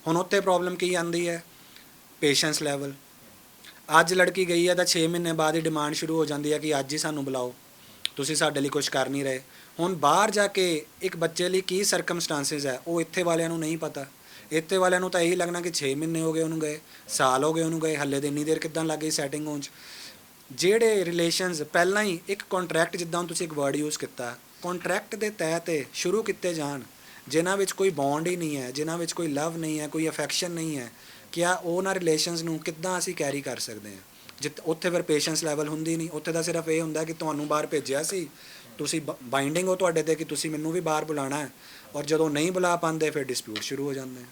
ਹੁਣ ਉੱਥੇ ਪ੍ਰੋਬਲਮ ਕੀ ਆਉਂਦੀ ਹੈ? Patience level. ਅੱਜ ਲੜਕੀ ਗਈ ਹੈ ਤਾਂ 6 ਮਹੀਨੇ ਬਾਅਦ ਹੀ ਡਿਮਾਂਡ ਸ਼ੁਰੂ ਹੋ ਜਾਂਦੀ ਹੈ ਕਿ ਅੱਜ ਹੀ ਸਾਨੂੰ ਬੁਲਾਓ, ਤੁਸੀਂ ਸਾਡੇ ਲਈ ਕੁਝ ਕਰ ਨਹੀਂ ਰਹੇ। ਹੁਣ ਬਾਹਰ ਜਾ ਕੇ ਇੱਕ ਬੱਚੇ ਲਈ ਕੀ ਸਰਕਮਸਟੈਂਸਿਸ ਹੈ ਉਹ ਇੱਥੇ ਵਾਲਿਆਂ ਨੂੰ ਨਹੀਂ ਪਤਾ। ਇੱਥੇ ਵਾਲਿਆਂ ਨੂੰ ਤਾਂ ਇਹੀ ਲੱਗਣਾ ਕਿ 6 ਮਹੀਨੇ ਹੋ ਗਏ ਉਹਨੂੰ ਗਏ, ਸਾਲ ਹੋ ਗਏ ਉਹਨੂੰ ਗਏ, ਹੱਲੇ ਦੇ ਇੰਨੀ ਦੇਰ ਕਿੱਦਾਂ ਲੱਗ ਗਈ ਸੈਟਿੰਗ ਹੋਣ 'ਚ। ਜਿਹੜੇ ਰਿਲੇਸ਼ਨਸ ਪਹਿਲਾਂ ਹੀ ਇੱਕ ਕੰਟਰੈਕਟ, ਜਿੱਦਾਂ ਤੁਸੀਂ ਇੱਕ ਵਰਡ ਯੂਜ਼ ਕੀਤਾ, ਕੰਟਰੈਕਟ ਦੇ ਤਹਿਤ ਸ਼ੁਰੂ ਕੀਤੇ ਜਾਣ, ਜਿਨ੍ਹਾਂ ਵਿੱਚ ਕੋਈ ਬੌਂਡ ਹੀ ਨਹੀਂ ਹੈ, ਜਿਨ੍ਹਾਂ ਵਿੱਚ ਕੋਈ ਲਵ ਨਹੀਂ ਹੈ, ਕੋਈ ਅਫੈਕਸ਼ਨ ਨਹੀਂ ਹੈ, ਕਿਆ ਉਹਨਾਂ ਰਿਲੇਸ਼ਨਸ ਨੂੰ ਕਿੱਦਾਂ ਅਸੀਂ ਕੈਰੀ ਕਰ ਸਕਦੇ ਹਾਂ? ਉੱਥੇ ਫਿਰ ਪੇਸ਼ੈਂਸ ਲੈਵਲ ਹੁੰਦੀ ਨਹੀਂ, ਉੱਥੇ ਤਾਂ ਸਿਰਫ ਇਹ ਹੁੰਦਾ ਕਿ ਤੁਹਾਨੂੰ ਬਾਹਰ ਭੇਜਿਆ ਸੀ, ਤੁਸੀਂ ਬਾਈਂਡਿੰਗ ਹੋ ਤੁਹਾਡੇ 'ਤੇ ਕਿ ਤੁਸੀਂ ਮੈਨੂੰ ਵੀ ਬਾਹਰ ਬੁਲਾਉਣਾ ਹੈ, ਔਰ ਜਦੋਂ ਨਹੀਂ ਬੁਲਾ ਪਾਉਂਦੇ ਫਿਰ ਡਿਸਪਿਊਟ ਸ਼ੁਰੂ ਹੋ ਜਾਂਦੇ।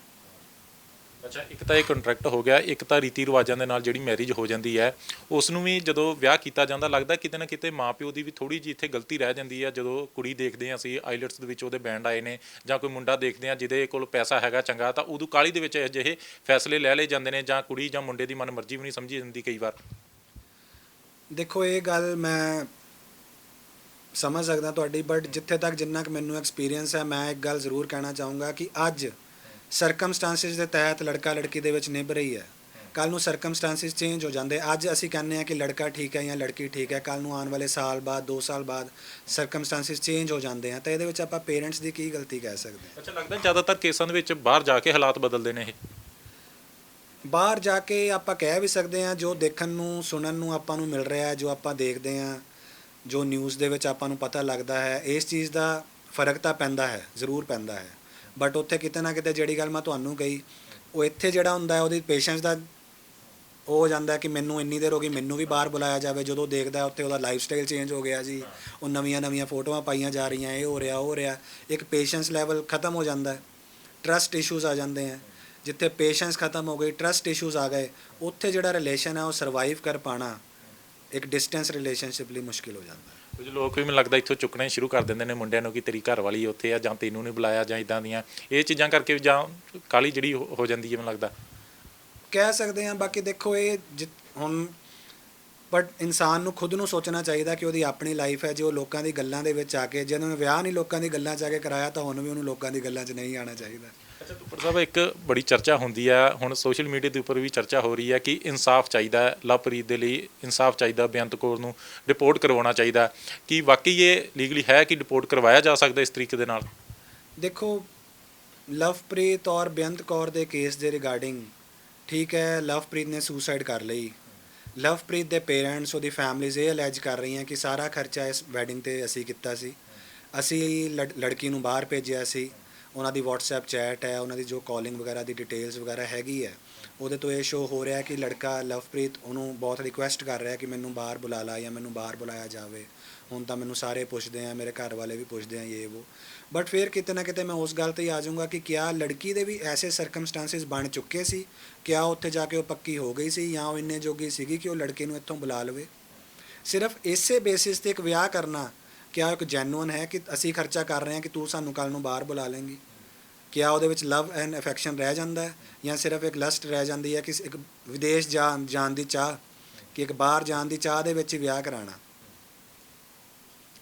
ਅੱਛਾ, ਇੱਕ ਤਾਂ ਇਹ ਕੰਟਰੈਕਟ ਹੋ ਗਿਆ, ਇੱਕ ਤਾਂ ਰੀਤੀ ਰਿਵਾਜਾਂ ਦੇ ਨਾਲ ਜਿਹੜੀ ਮੈਰਿਜ ਹੋ ਜਾਂਦੀ ਹੈ ਉਸ ਨੂੰ ਵੀ ਜਦੋਂ ਵਿਆਹ ਕੀਤਾ ਜਾਂਦਾ ਲੱਗਦਾ ਕਿਤੇ ਨਾ ਕਿਤੇ ਮਾਪਿਓ ਦੀ ਵੀ ਥੋੜ੍ਹੀ ਜਿਹੀ ਇੱਥੇ ਗਲਤੀ ਰਹਿ ਜਾਂਦੀ ਹੈ। ਜਦੋਂ ਕੁੜੀ ਦੇਖਦੇ ਹਾਂ ਅਸੀਂ ਆਈਲੈਟਸ ਦੇ ਵਿੱਚ ਉਹਦੇ ਬੈਂਡ ਆਏ ਨੇ ਜਾਂ ਕੋਈ ਮੁੰਡਾ ਦੇਖਦੇ ਹਾਂ ਜਿਹਦੇ ਕੋਲ ਪੈਸਾ ਹੈਗਾ ਚੰਗਾ, ਤਾਂ ਉਦੋਂ ਕਾਹਲੀ ਦੇ ਵਿੱਚ ਅਜਿਹੇ ਫੈਸਲੇ ਲੈ ਲਏ ਜਾਂਦੇ ਨੇ ਜਾਂ ਕੁੜੀ ਜਾਂ ਮੁੰਡੇ ਦੀ ਮਨਮਰਜ਼ੀ ਵੀ ਨਹੀਂ ਸਮਝੀ ਜਾਂਦੀ ਕਈ ਵਾਰ। ਦੇਖੋ ਇਹ ਗੱਲ ਮੈਂ ਸਮਝ ਸਕਦਾ ਤੁਹਾਡੀ, ਬਟ ਜਿੱਥੇ ਤੱਕ ਜਿੰਨਾ ਕੁ ਮੈਨੂੰ ਐਕਸਪੀਰੀਅੰਸ ਹੈ ਮੈਂ ਇੱਕ ਗੱਲ ਜ਼ਰੂਰ ਕਹਿਣਾ ਚਾਹੂੰਗਾ ਕਿ ਅੱਜ ਸਰਕਮਸਟੈਂਸਿਸ ਦੇ ਤਹਿਤ ਲੜਕਾ ਲੜਕੀ ਦੇ ਵਿੱਚ ਨਿਭ ਰਹੀ ਹੈ। ਕੱਲ ਨੂੰ ਸਰਕਮਸਟੈਂਸਿਸ ਚੇਂਜ ਹੋ ਜਾਂਦੇ, ਅੱਜ ਅਸੀਂ ਕਹਿੰਦੇ ਹਾਂ ਕਿ ਲੜਕਾ ਠੀਕ ਹੈ ਜਾਂ ਲੜਕੀ ਠੀਕ ਹੈ, ਕੱਲ ਨੂੰ ਆਉਣ ਵਾਲੇ ਸਾਲ ਬਾਅਦ 2 ਸਾਲ ਬਾਅਦ ਸਰਕਮਸਟੈਂਸਿਸ ਚੇਂਜ ਹੋ ਜਾਂਦੇ ਆ, ਤਾਂ ਇਹਦੇ ਵਿੱਚ ਆਪਾਂ ਪੇਰੈਂਟਸ ਦੀ ਕੀ ਗਲਤੀ ਕਹਿ ਸਕਦੇ ਹਾਂ? ਅੱਛਾ, ਲੱਗਦਾ ਜ਼ਿਆਦਾਤਰ ਕੇਸਾਂ ਦੇ ਵਿੱਚ ਬਾਹਰ ਜਾ ਕੇ ਹਾਲਾਤ ਬਦਲਦੇ ਨੇ ਇਹ। ਬਾਹਰ ਜਾ ਕੇ ਆਪਾਂ ਕਹਿ ਵੀ ਸਕਦੇ ਹਾਂ, ਜੋ ਦੇਖਣ ਨੂੰ ਸੁਣਨ ਨੂੰ ਆਪਾਂ ਨੂੰ ਮਿਲ ਰਿਹਾ, ਜੋ ਆਪਾਂ ਦੇਖਦੇ ਹਾਂ, ਜੋ ਨਿਊਜ਼ ਦੇ ਵਿੱਚ ਆਪਾਂ ਨੂੰ ਪਤਾ ਲੱਗਦਾ ਹੈ, ਇਸ ਚੀਜ਼ ਦਾ ਫਰਕ ਤਾਂ ਪੈਂਦਾ ਹੈ, ਜ਼ਰੂਰ ਪੈਂਦਾ ਹੈ। ਬਟ ਉੱਥੇ ਕਿਤੇ ਨਾ ਕਿਤੇ ਜਿਹੜੀ ਗੱਲ ਮੈਂ ਤੁਹਾਨੂੰ ਕਹੀ, ਉਹ ਇੱਥੇ ਜਿਹੜਾ ਹੁੰਦਾ ਹੈ ਉਹਦੀ ਪੇਸ਼ੈਂਸ ਦਾ ਉਹ ਹੋ ਜਾਂਦਾ ਕਿ ਮੈਨੂੰ ਇੰਨੀ ਦੇਰ ਹੋ ਗਈ, ਮੈਨੂੰ ਵੀ ਬਾਹਰ ਬੁਲਾਇਆ ਜਾਵੇ। ਜਦੋਂ ਦੇਖਦਾ ਉੱਥੇ ਉਹਦਾ ਲਾਈਫ ਸਟਾਈਲ ਚੇਂਜ ਹੋ ਗਿਆ ਜੀ, ਉਹ ਨਵੀਆਂ ਫੋਟੋਆਂ ਪਾਈਆਂ ਜਾ ਰਹੀਆਂ, ਇਹ ਹੋ ਰਿਹਾ ਉਹ ਹੋ ਰਿਹਾ, ਇੱਕ ਪੇਸ਼ੈਂਸ ਲੈਵਲ ਖ਼ਤਮ ਹੋ ਜਾਂਦਾ ਹੈ, ਟਰਸਟ ਇਸ਼ੂਜ਼ ਆ ਜਾਂਦੇ ਹੈ। ਜਿੱਥੇ ਪੇਸ਼ੈਂਸ ਖ਼ਤਮ ਹੋ ਗਈ, ਟਰਸਟ ਇਸ਼ੂਜ਼ ਆ ਗਏ, ਉੱਥੇ ਜਿਹੜਾ ਰਿਲੇਸ਼ਨ ਹੈ ਉਹ ਸਰਵਾਈਵ ਕਰ ਪਾਉਣਾ ਇੱਕ ਡਿਸਟੈਂਸ ਰਿਲੇਸ਼ਨਸ਼ਿਪ ਲਈ ਮੁਸ਼ਕਿਲ ਹੋ ਜਾਂਦਾ ਹੈ। ਕੁਝ ਲੋਕ ਵੀ ਮੈਨੂੰ ਲੱਗਦਾ ਇੱਥੋਂ ਚੁੱਕਣੇ ਸ਼ੁਰੂ ਕਰ ਦਿੰਦੇ ਨੇ ਮੁੰਡਿਆਂ ਨੂੰ ਕਿ ਤੇਰੀ ਘਰ ਵਾਲੀ ਉੱਥੇ ਆ, ਜਾਂ ਤੈਨੂੰ ਨਹੀਂ ਬੁਲਾਇਆ, ਜਾਂ ਇੱਦਾਂ ਦੀਆਂ ਇਹ ਚੀਜ਼ਾਂ ਕਰਕੇ ਵੀ ਜਾਂ ਕਾਹਲੀ ਜਿਹੜੀ ਹੋ ਜਾਂਦੀ ਹੈ ਮੈਨੂੰ ਲੱਗਦਾ। ਕਹਿ ਸਕਦੇ ਹਾਂ। ਬਾਕੀ ਦੇਖੋ ਇਹ ਹੁਣ ਬਟ ਇਨਸਾਨ ਨੂੰ ਖੁਦ ਨੂੰ ਸੋਚਣਾ ਚਾਹੀਦਾ ਕਿ ਉਹਦੀ ਆਪਣੀ ਲਾਈਫ ਹੈ। ਜੇ ਉਹ ਲੋਕਾਂ ਦੀ ਗੱਲਾਂ ਦੇ ਵਿੱਚ ਆ ਕੇ, ਜੇ ਉਹਨੇ ਵਿਆਹ ਨਹੀਂ ਲੋਕਾਂ ਦੀ ਗੱਲਾਂ 'ਚ ਆ ਕੇ ਕਰਾਇਆ, ਤਾਂ ਹੁਣ ਵੀ ਉਹਨੂੰ ਲੋਕਾਂ ਦੀ ਗੱਲਾਂ 'ਚ ਨਹੀਂ ਆਉਣਾ ਚਾਹੀਦਾ। ਅੱਛਾ ਤੁੱਪੜ ਸਾਹਿਬ, ਇੱਕ ਬੜੀ ਚਰਚਾ ਹੁੰਦੀ ਹੈ ਹੁਣ ਸੋਸ਼ਲ ਮੀਡੀਆ ਦੇ ਉੱਪਰ ਵੀ ਚਰਚਾ ਹੋ ਰਹੀ ਹੈ ਕਿ ਇਨਸਾਫ ਚਾਹੀਦਾ ਹੈ ਲਵਪ੍ਰੀਤ ਦੇ ਲਈ, ਇਨਸਾਫ ਚਾਹੀਦਾ, ਬੇਅੰਤ ਕੌਰ ਨੂੰ ਡਿਪੋਰਟ ਕਰਵਾਉਣਾ ਚਾਹੀਦਾ। ਕਿ ਵਾਕਈ ਇਹ ਲੀਗਲੀ ਹੈ ਕਿ ਡਿਪੋਰਟ ਕਰਵਾਇਆ ਜਾ ਸਕਦਾ ਇਸ ਤਰੀਕੇ ਦੇ ਨਾਲ? ਦੇਖੋ, ਲਵਪ੍ਰੀਤ ਔਰ ਬੇਅੰਤ ਕੌਰ ਦੇ ਕੇਸ ਦੇ ਰਿਗਾਰਡਿੰਗ ਠੀਕ ਹੈ, ਲਵਪ੍ਰੀਤ ਨੇ ਸੁਸਾਈਡ ਕਰ ਲਈ। ਲਵਪ੍ਰੀਤ ਦੇ ਪੇਰੈਂਟਸ, ਉਹਦੀ ਫੈਮਲੀਜ਼ ਇਹ ਅਲੈਜ ਕਰ ਰਹੀਆਂ ਕਿ ਸਾਰਾ ਖਰਚਾ ਇਸ ਵੈਡਿੰਗ 'ਤੇ ਅਸੀਂ ਕੀਤਾ ਸੀ, ਅਸੀਂ ਲੜਕੀ ਨੂੰ ਬਾਹਰ ਭੇਜਿਆ ਸੀ, ਉਹਨਾਂ ਦੀ WhatsApp ਚੈਟ ਹੈ, ਉਹਨਾਂ ਦੀ ਜੋ ਕਾਲਿੰਗ ਵਗੈਰਾ ਦੀ ਡਿਟੇਲਸ ਵਗੈਰਾ ਹੈਗੀ ਹੈ, ਉਹਦੇ ਤੋਂ ਇਹ ਸ਼ੋ ਹੋ ਰਿਹਾ ਕਿ ਲੜਕਾ ਲਵਪ੍ਰੀਤ ਉਹਨੂੰ ਬਹੁਤ ਰਿਕੁਐਸਟ ਕਰ ਰਿਹਾ ਕਿ ਮੈਨੂੰ ਬਾਹਰ ਬੁਲਾ ਲਾ ਜਾਂ ਮੈਨੂੰ ਬਾਹਰ ਬੁਲਾਇਆ ਜਾਵੇ। ਹੁਣ ਤਾਂ ਮੈਨੂੰ ਸਾਰੇ ਪੁੱਛਦੇ ਆ, ਮੇਰੇ ਘਰ ਵਾਲੇ ਵੀ ਪੁੱਛਦੇ ਆ, ਇਹ ਉਹ। ਬਟ ਫਿਰ ਕਿਤੇ ਨਾ ਕਿਤੇ ਮੈਂ ਉਸ ਗੱਲ 'ਤੇ ਹੀ ਆ ਜਾਊਂਗਾ ਕਿ ਕਿਆ ਲੜਕੀ ਦੇ ਵੀ ਐਸੇ ਸਰਕਮਸਟੈਂਸਿਸ ਬਣ ਚੁੱਕੇ ਸੀ, ਕਿਆ ਉੱਥੇ ਜਾ ਕੇ ਉਹ ਪੱਕੀ ਹੋ ਗਈ ਸੀ, ਜਾਂ ਉਹ ਇੰਨੇ ਜੋਗੀ ਸੀਗੀ ਕਿ ਉਹ ਲੜਕੇ ਨੂੰ ਇੱਥੋਂ ਬੁਲਾ ਲਵੇ। ਸਿਰਫ ਇਸੇ ਬੇਸਿਸ 'ਤੇ ਇੱਕ ਵਿਆਹ ਕਰਨਾ ਕਿਆ ਇੱਕ ਜੈਨੂਅਨ ਹੈ ਕਿ ਅਸੀਂ ਖਰਚਾ ਕਰ ਰਹੇ ਹਾਂ ਕਿ ਤੂੰ ਸਾਨੂੰ ਕੱਲ੍ਹ ਨੂੰ ਬਾਹਰ ਬੁਲਾ ਲੇਂਗੀ? ਕਿਆ ਉਹਦੇ ਵਿੱਚ ਲਵ ਐਂਡ ਅਫੈਕਸ਼ਨ ਰਹਿ ਜਾਂਦਾ ਹੈ, ਜਾਂ ਸਿਰਫ ਇੱਕ ਲਸਟ ਰਹਿ ਜਾਂਦੀ ਹੈ ਕਿ ਇੱਕ ਵਿਦੇਸ਼ ਜਾਣ ਦੀ ਚਾਹ, ਕਿ ਇੱਕ ਬਾਹਰ ਜਾਣ ਦੀ ਚਾਹ ਦੇ ਵਿੱਚ ਹੀ ਵਿਆਹ ਕਰਾਉਣਾ?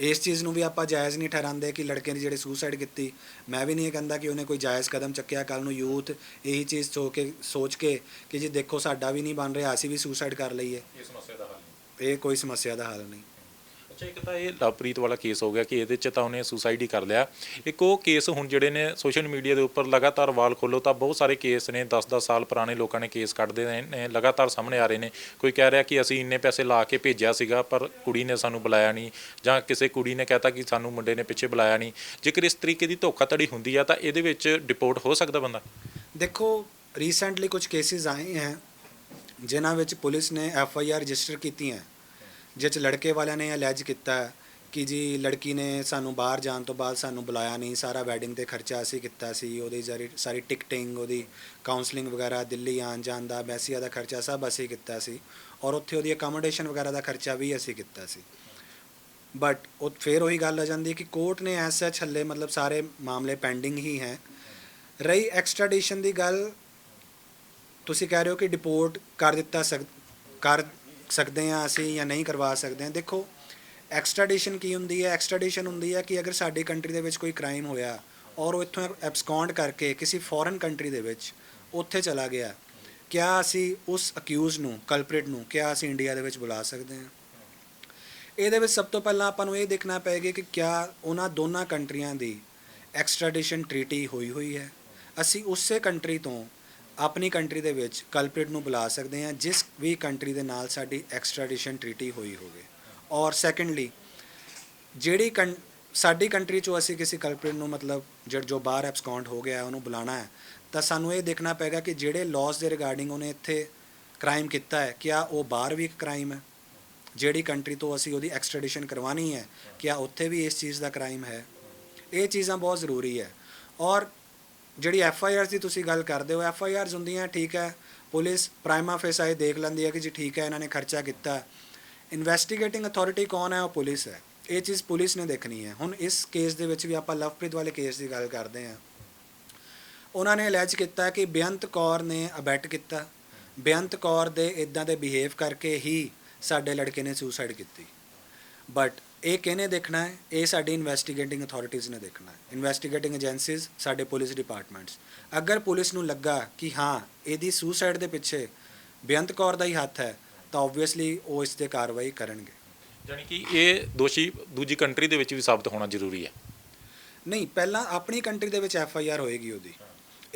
ਇਸ ਚੀਜ਼ ਨੂੰ ਵੀ ਆਪਾਂ ਜਾਇਜ਼ ਨਹੀਂ ਠਹਿਰਾਉਂਦੇ ਕਿ ਲੜਕੇ ਨੇ ਜਿਹੜੀ ਸੁਸਾਈਡ ਕੀਤੀ, ਮੈਂ ਵੀ ਨਹੀਂ ਕਹਿੰਦਾ ਕਿ ਉਹਨੇ ਕੋਈ ਜਾਇਜ਼ ਕਦਮ ਚੱਕਿਆ। ਕੱਲ੍ਹ ਨੂੰ ਯੂਥ ਇਹੀ ਚੀਜ਼ ਸੋਚ ਕੇ ਕਿ ਜੀ ਦੇਖੋ ਸਾਡਾ ਵੀ ਨਹੀਂ ਬਣ ਰਿਹਾ, ਅਸੀਂ ਵੀ ਸੁਸਾਈਡ ਕਰ ਲਈਏ, ਇਹ ਸਮੱਸਿਆ ਦਾ ਹੱਲ ਨਹੀਂ। ਇਹ ਕੋਈ ਸਮੱਸਿਆ ਦਾ ਹੱਲ ਨਹੀਂ। ਅੱਛਾ, ਇੱਕ ਤਾਂ ਇਹ ਲਵਪ੍ਰੀਤ ਵਾਲਾ ਕੇਸ ਹੋ ਗਿਆ ਕਿ ਇਹਦੇ 'ਚ ਤਾਂ ਉਹਨੇ ਸੁਸਾਈਡ ਹੀ ਕਰ ਲਿਆ। ਇੱਕ ਉਹ ਕੇਸ ਹੁਣ ਜਿਹੜੇ ਨੇ ਸੋਸ਼ਲ ਮੀਡੀਆ ਦੇ ਉੱਪਰ ਲਗਾਤਾਰ ਵਾਲ ਖੋਲ੍ਹੋ ਤਾਂ ਬਹੁਤ ਸਾਰੇ ਕੇਸ ਨੇ, 10-10 ਸਾਲ ਪੁਰਾਣੇ ਲੋਕਾਂ ਨੇ ਕੇਸ ਕੱਢਦੇ ਨੇ, ਲਗਾਤਾਰ ਸਾਹਮਣੇ ਆ ਰਹੇ ਨੇ। ਕੋਈ ਕਹਿ ਰਿਹਾ ਕਿ ਅਸੀਂ ਇੰਨੇ ਪੈਸੇ ਲਾ ਕੇ ਭੇਜਿਆ ਸੀਗਾ ਪਰ ਕੁੜੀ ਨੇ ਸਾਨੂੰ ਬੁਲਾਇਆ ਨਹੀਂ, ਜਾਂ ਕਿਸੇ ਕੁੜੀ ਨੇ ਕਹਿਤਾ ਕਿ ਸਾਨੂੰ ਮੁੰਡੇ ਨੇ ਪਿੱਛੇ ਬੁਲਾਇਆ ਨਹੀਂ। ਜੇਕਰ ਇਸ ਤਰੀਕੇ ਦੀ ਧੋਖਾਧੜੀ ਹੁੰਦੀ ਆ ਤਾਂ ਇਹਦੇ ਵਿੱਚ ਡਿਪੋਰਟ ਹੋ ਸਕਦਾ ਬੰਦਾ? ਦੇਖੋ, ਰੀਸੈਂਟਲੀ ਕੁਝ ਕੇਸਿਸ ਆਏ ਹੈ ਜਿਨ੍ਹਾਂ ਵਿੱਚ ਪੁਲਿਸ ਨੇ FIR ਰਜਿਸਟਰ ਕੀਤੀਆਂ, ਜਿਸ 'ਚ ਲੜਕੇ ਵਾਲਿਆਂ ਨੇ ਅਲੈਜ ਕੀਤਾ ਕਿ ਜੀ ਲੜਕੀ ਨੇ ਸਾਨੂੰ ਬਾਹਰ ਜਾਣ ਤੋਂ ਬਾਅਦ ਸਾਨੂੰ ਬੁਲਾਇਆ ਨਹੀਂ, ਸਾਰਾ ਵੈਡਿੰਗ 'ਤੇ ਖਰਚਾ ਅਸੀਂ ਕੀਤਾ ਸੀ, ਉਹਦੀ ਸਾਰੀ ਟਿਕਟਿੰਗ, ਉਹਦੀ ਕਾਉਂਸਲਿੰਗ ਵਗੈਰਾ, ਦਿੱਲੀ ਆਉਣ ਜਾਣ ਦਾ, ਮੈਸੀਆ ਦਾ ਖਰਚਾ ਸਭ ਅਸੀਂ ਕੀਤਾ ਸੀ, ਔਰ ਉੱਥੇ ਉਹਦੀ ਅਕੋਮੋਡੇਸ਼ਨ ਵਗੈਰਾ ਦਾ ਖਰਚਾ ਵੀ ਅਸੀਂ ਕੀਤਾ ਸੀ। ਬਟ ਉਹ ਫਿਰ ਉਹੀ ਗੱਲ ਆ ਜਾਂਦੀ ਕਿ ਕੋਰਟ ਨੇ ਐਸ ਸੱਚ ਹੱਲੇ ਮਤਲਬ ਸਾਰੇ ਮਾਮਲੇ ਪੈਂਡਿੰਗ ਹੀ ਹੈ। ਰਹੀ ਐਕਸਟ੍ਰੈਡੀਸ਼ਨ ਦੀ ਗੱਲ, ਤੁਸੀਂ ਕਹਿ ਰਹੇ ਹੋ ਕਿ ਡਿਪੋਰਟ ਕਰ ਸਕਦੇ ਹਾਂ ਅਸੀਂ ਜਾਂ ਨਹੀਂ ਕਰਵਾ ਸਕਦੇ ਹਾਂ। ਦੇਖੋ, ਐਕਸਟ੍ਰੈਡੀਸ਼ਨ ਕੀ ਹੁੰਦੀ ਹੈ? ਐਕਸਟ੍ਰੈਡੀਸ਼ਨ ਹੁੰਦੀ ਹੈ ਕਿ ਅਗਰ ਸਾਡੀ ਕੰਟਰੀ ਦੇ ਵਿੱਚ ਕੋਈ ਕ੍ਰਾਈਮ ਹੋਇਆ ਔਰ ਉਹ ਇੱਥੋਂ ਐਬਸਕੌਂਡ ਕਰਕੇ ਕਿਸੇ ਫੋਰਨ ਕੰਟਰੀ ਦੇ ਵਿੱਚ ਉੱਥੇ ਚਲਾ ਗਿਆ, ਕਿਆ ਅਸੀਂ ਉਸ ਅਕਿਊਜ਼ ਨੂੰ, ਕਲਪ੍ਰਿਟ ਨੂੰ, ਕਿਆ ਅਸੀਂ ਇੰਡੀਆ ਦੇ ਵਿੱਚ ਬੁਲਾ ਸਕਦੇ ਹਾਂ? ਇਹਦੇ ਵਿੱਚ ਸਭ ਤੋਂ ਪਹਿਲਾਂ ਆਪਾਂ ਨੂੰ ਇਹ ਦੇਖਣਾ ਪਏਗਾ ਕਿ ਕਿਆ ਉਹਨਾਂ ਦੋਨਾਂ ਕੰਟਰੀਆਂ ਦੀ ਐਕਸਟ੍ਰੈਡੀਸ਼ਨ ਟ੍ਰੀਟੀ ਹੋਈ ਹੈ। ਅਸੀਂ ਉਸੇ ਕੰਟਰੀ ਤੋਂ ਆਪਣੀ ਕੰਟਰੀ ਦੇ ਵਿੱਚ ਕਲਪ੍ਰਿਟ ਨੂੰ ਬੁਲਾ ਸਕਦੇ ਹਾਂ ਜਿਸ ਵੀ ਕੰਟਰੀ ਦੇ ਨਾਲ ਸਾਡੀ ਐਕਸਟ੍ਰੈਡੀਸ਼ਨ ਟ੍ਰੀਟੀ ਹੋਈ ਹੋਵੇ। ਔਰ ਸੈਕੰਡਲੀ, ਜਿਹੜੀ ਸਾਡੀ ਕੰਟਰੀ 'ਚੋਂ ਅਸੀਂ ਕਿਸੇ ਕਲਪ੍ਰਿਟ ਨੂੰ ਮਤਲਬ ਜੋ ਬਾਹਰ ਐਬਸਕੌਂਡ ਹੋ ਗਿਆ ਉਹਨੂੰ ਬੁਲਾਉਣਾ ਹੈ, ਤਾਂ ਸਾਨੂੰ ਇਹ ਦੇਖਣਾ ਪਏਗਾ ਕਿ ਜਿਹੜੇ ਲਾਜ਼ ਦੇ ਰਿਗਾਰਡਿੰਗ ਉਹਨੇ ਇੱਥੇ ਕ੍ਰਾਈਮ ਕੀਤਾ ਹੈ, ਕਿਆ ਉਹ ਬਾਹਰ ਵੀ ਇੱਕ ਕ੍ਰਾਈਮ ਹੈ? ਜਿਹੜੀ ਕੰਟਰੀ ਤੋਂ ਅਸੀਂ ਉਹਦੀ ਐਕਸਟ੍ਰੈਡੀਸ਼ਨ ਕਰਵਾਉਣੀ ਹੈ, ਕਿਆ ਉੱਥੇ ਵੀ ਇਸ ਚੀਜ਼ ਦਾ ਕ੍ਰਾਈਮ ਹੈ? ਇਹ ਚੀਜ਼ਾਂ ਬਹੁਤ ਜ਼ਰੂਰੀ ਹੈ। ਔਰ ਜਿਹੜੀ FIRs ਦੀ ਤੁਸੀਂ ਗੱਲ ਕਰਦੇ ਹੋ, FIRs ਹੁੰਦੀਆਂ ਠੀਕ ਹੈ, ਪੁਲਿਸ ਪ੍ਰਾਈਮਾ ਫੇਸਾਈ ਦੇਖ ਲੈਂਦੀ ਹੈ ਕਿ ਜੀ ਠੀਕ ਹੈ ਇਹਨਾਂ ਨੇ ਖਰਚਾ ਕੀਤਾ। ਇਨਵੈਸਟੀਗੇਟਿੰਗ ਅਥਾਰਟੀ ਕੌਣ ਹੈ? ਉਹ ਪੁਲਿਸ ਹੈ। ਇਹ ਚੀਜ਼ ਪੁਲਿਸ ਨੇ ਦੇਖਣੀ ਹੈ। ਹੁਣ ਇਸ ਕੇਸ ਦੇ ਵਿੱਚ ਵੀ ਆਪਾਂ ਲਵਪ੍ਰੀਤ ਵਾਲੇ ਕੇਸ ਦੀ ਗੱਲ ਕਰਦੇ ਹਾਂ, ਉਹਨਾਂ ਨੇ ਅਲੈਜ ਕੀਤਾ ਕਿ ਬੇਅੰਤ ਕੌਰ ਨੇ ਅਬੈਟ ਕੀਤਾ, ਬੇਅੰਤ ਕੌਰ ਦੇ ਇੱਦਾਂ ਦੇ ਬਿਹੇਵ ਕਰਕੇ ਹੀ ਸਾਡੇ ਲੜਕੇ ਨੇ ਸੁਸਾਈਡ ਕੀਤੀ। ਬਟ ਇਹ ਕਿਹਨੇ ਦੇਖਣਾ ਹੈ? ਇਹ ਸਾਡੀ ਇਨਵੈਸਟੀਗੇਟਿੰਗ ਅਥਾਰਟੀਜ਼ ਨੇ ਦੇਖਣਾ ਹੈ, ਇਨਵੈਸਟੀਗੇਟਿੰਗ ਏਜੰਸੀਜ਼, ਸਾਡੇ ਪੁਲਿਸ ਡਿਪਾਰਟਮੈਂਟਸ। ਅਗਰ ਪੁਲਿਸ ਨੂੰ ਲੱਗਾ ਕਿ ਹਾਂ ਇਹਦੀ ਸੁਸਾਈਡ ਦੇ ਪਿੱਛੇ ਬੇਅੰਤ ਕੌਰ ਦਾ ਹੀ ਹੱਥ ਹੈ ਤਾਂ ਓਬਵੀਅਸਲੀ ਉਹ ਇਸ 'ਤੇ ਕਾਰਵਾਈ ਕਰਨਗੇ। ਯਾਨੀ ਕਿ ਇਹ ਦੋਸ਼ੀ ਦੂਜੀ ਕੰਟਰੀ ਦੇ ਵਿੱਚ ਵੀ ਸਾਬਤ ਹੋਣਾ ਜ਼ਰੂਰੀ ਹੈ। ਨਹੀਂ, ਪਹਿਲਾਂ ਆਪਣੀ ਕੰਟਰੀ ਦੇ ਵਿੱਚ FIR ਹੋਏਗੀ ਉਹਦੀ,